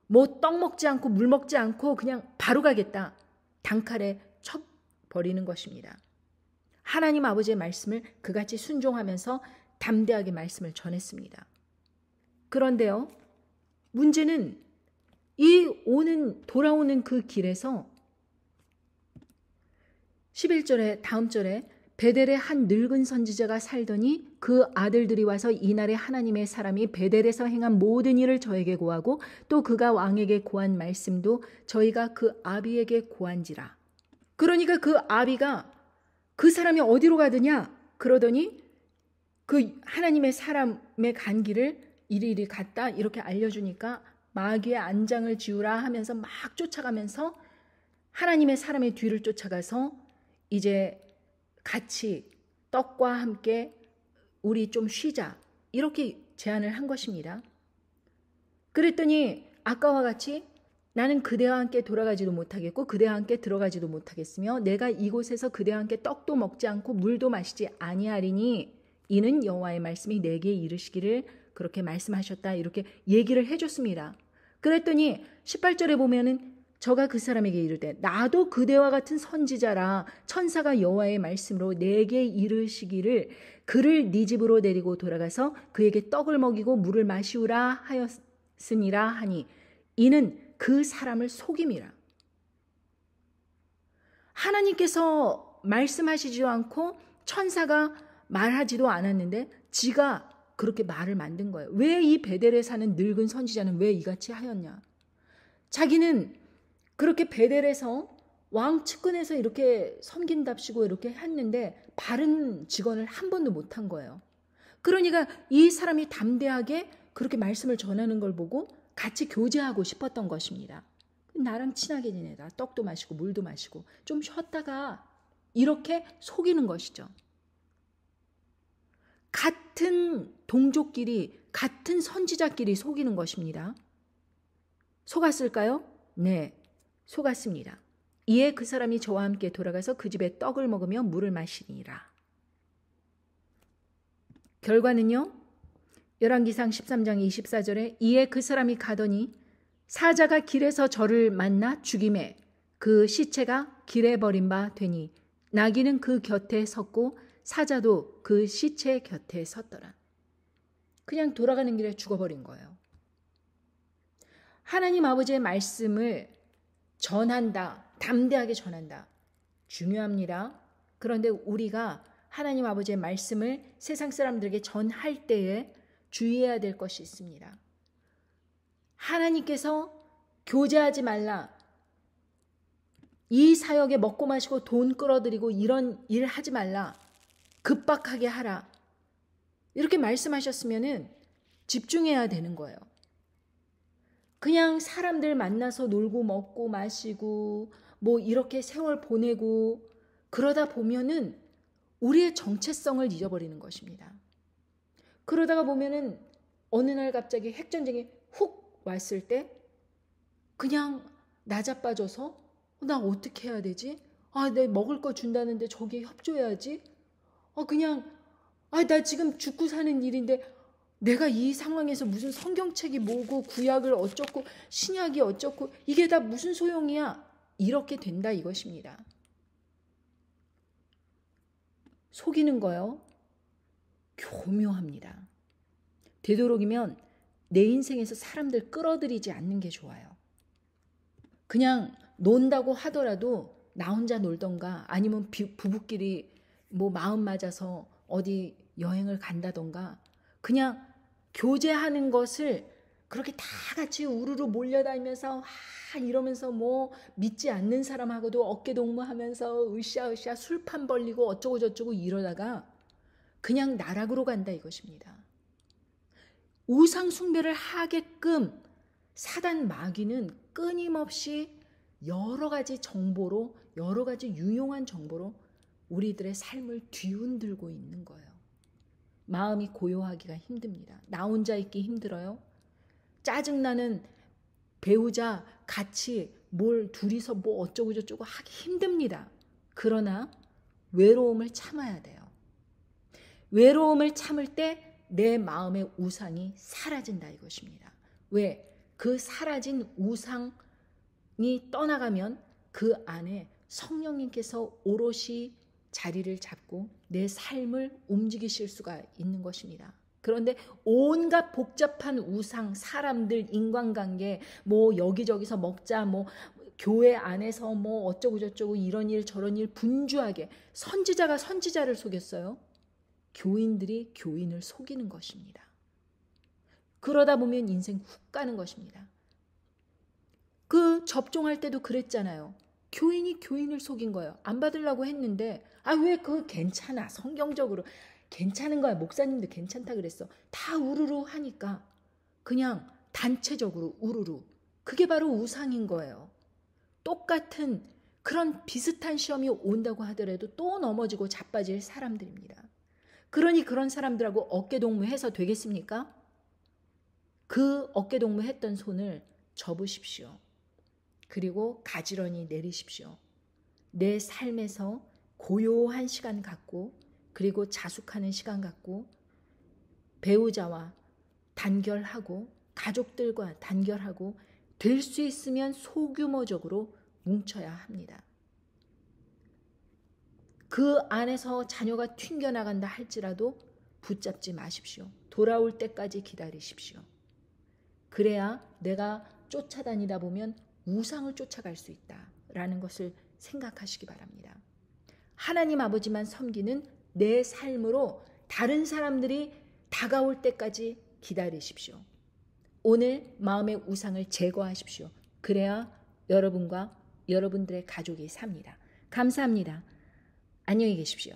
뭐 떡 먹지 않고 물 먹지 않고 그냥 바로 가겠다. 단칼에 쳐버리는 것입니다. 하나님 아버지의 말씀을 그같이 순종하면서 담대하게 말씀을 전했습니다. 그런데요, 문제는 이 돌아오는 그 길에서 11절에 다음 절에 베델에 한 늙은 선지자가 살더니 그 아들들이 와서 이날에 하나님의 사람이 베델에서 행한 모든 일을 저에게 고하고 또 그가 왕에게 고한 말씀도 저희가 그 아비에게 고한지라. 그러니까 그 아비가 그 사람이 어디로 가더냐? 그러더니 그 하나님의 사람의 간 길을 이리 갔다 이렇게 알려주니까 마귀의 안장을 지우라 하면서 막 쫓아가면서 하나님의 사람의 뒤를 쫓아가서 이제 같이 떡과 함께 우리 좀 쉬자 이렇게 제안을 한 것입니다. 그랬더니 아까와 같이 나는 그대와 함께 돌아가지도 못하겠고 그대와 함께 들어가지도 못하겠으며 내가 이곳에서 그대와 함께 떡도 먹지 않고 물도 마시지 아니하리니 이는 여호와의 말씀이 내게 이르시기를 그렇게 말씀하셨다 이렇게 얘기를 해줬습니다. 그랬더니 18절에 보면은 저가 그 사람에게 이르되 나도 그대와 같은 선지자라 천사가 여호와의 말씀으로 내게 이르시기를 그를 네 집으로 데리고 돌아가서 그에게 떡을 먹이고 물을 마시우라 하였으니라 하니 이는 그 사람을 속임이라. 하나님께서 말씀하시지도 않고 천사가 말하지도 않았는데 지가 그렇게 말을 만든 거예요. 왜 이 베델에 사는 늙은 선지자는 왜 이같이 하였냐? 자기는 그렇게 베델에서 왕 측근에서 이렇게 섬긴답시고 이렇게 했는데 바른 직언을 한 번도 못한 거예요. 그러니까 이 사람이 담대하게 그렇게 말씀을 전하는 걸 보고 같이 교제하고 싶었던 것입니다. 나랑 친하게 지내라. 떡도 마시고 물도 마시고 좀 쉬었다가 이렇게 속이는 것이죠. 같은 동족끼리, 같은 선지자끼리 속이는 것입니다. 속았을까요? 네, 속았습니다. 이에 그 사람이 저와 함께 돌아가서 그 집에 떡을 먹으며 물을 마시니라. 결과는요. 열왕기상 13장 24절에 이에 그 사람이 가더니 사자가 길에서 저를 만나 죽임에 그 시체가 길에 버린 바 되니 나귀는 그 곁에 섰고 사자도 그 시체 곁에 섰더라. 그냥 돌아가는 길에 죽어버린 거예요. 하나님 아버지의 말씀을 전한다. 담대하게 전한다. 중요합니다. 그런데 우리가 하나님 아버지의 말씀을 세상 사람들에게 전할 때에 주의해야 될 것이 있습니다. 하나님께서 교제하지 말라. 이 사역에 먹고 마시고 돈 끌어들이고 이런 일 하지 말라. 급박하게 하라. 이렇게 말씀하셨으면은 집중해야 되는 거예요. 그냥 사람들 만나서 놀고 먹고 마시고 뭐 이렇게 세월 보내고 그러다 보면은 우리의 정체성을 잊어버리는 것입니다. 그러다가 보면은 어느 날 갑자기 핵전쟁이 훅 왔을 때 그냥 나자빠져서 나 어떻게 해야 되지? 내 먹을 거 준다는데 저기 협조해야지. 나 지금 죽고 사는 일인데 내가 이 상황에서 무슨 성경책이 뭐고 구약을 어쩌고 신약이 어쩌고 이게 다 무슨 소용이야. 이렇게 된다 이것입니다. 속이는 거요. 교묘합니다. 되도록이면 내 인생에서 사람들 끌어들이지 않는 게 좋아요. 그냥 논다고 하더라도 나 혼자 놀던가 아니면 부부끼리 뭐 마음 맞아서 어디 여행을 간다던가 그냥 교제하는 것을 그렇게 다 같이 우르르 몰려다니면서 이러면서 뭐 믿지 않는 사람하고도 어깨동무하면서 으쌰으쌰 술판 벌리고 어쩌고 저쩌고 이러다가 그냥 나락으로 간다 이것입니다. 우상 숭배를 하게끔 사단 마귀는 끊임없이 여러 가지 정보로 여러 가지 유용한 정보로 우리들의 삶을 뒤흔들고 있는 거예요. 마음이 고요하기가 힘듭니다. 나 혼자 있기 힘들어요. 짜증나는 배우자 같이 뭘 둘이서 뭐 어쩌고 저쩌고 하기 힘듭니다. 그러나 외로움을 참아야 돼요. 외로움을 참을 때 내 마음의 우상이 사라진다 이것입니다. 왜? 그 사라진 우상이 떠나가면 그 안에 성령님께서 오롯이 자리를 잡고 내 삶을 움직이실 수가 있는 것입니다. 그런데 온갖 복잡한 우상, 사람들, 인간관계, 뭐 여기저기서 먹자, 뭐 교회 안에서 뭐 어쩌고 저쩌고 이런 일 저런 일 분주하게 선지자가 선지자를 속였어요. 교인들이 교인을 속이는 것입니다. 그러다 보면 인생 훅 가는 것입니다. 그 접종할 때도 그랬잖아요. 교인이 교인을 속인 거예요. 안 받으려고 했는데 왜 그거 괜찮아. 성경적으로 괜찮은 거야. 목사님도 괜찮다 그랬어. 다 우르르 하니까 그냥 단체적으로 우르르. 그게 바로 우상인 거예요. 똑같은 그런 비슷한 시험이 온다고 하더라도 또 넘어지고 자빠질 사람들입니다. 그러니 그런 사람들하고 어깨동무해서 되겠습니까? 그 어깨동무했던 손을 접으십시오. 그리고 가지런히 내리십시오. 내 삶에서 고요한 시간 갖고 그리고 자숙하는 시간 갖고 배우자와 단결하고 가족들과 단결하고 될 수 있으면 소규모적으로 뭉쳐야 합니다. 그 안에서 자녀가 튕겨나간다 할지라도 붙잡지 마십시오. 돌아올 때까지 기다리십시오. 그래야 내가 쫓아다니다 보면 우상을 쫓아갈 수 있다라는 것을 생각하시기 바랍니다. 하나님 아버지만 섬기는 내 삶으로 다른 사람들이 다가올 때까지 기다리십시오. 오늘 마음의 우상을 제거하십시오. 그래야 여러분과 여러분들의 가족이 삽니다. 감사합니다. 안녕히 계십시오.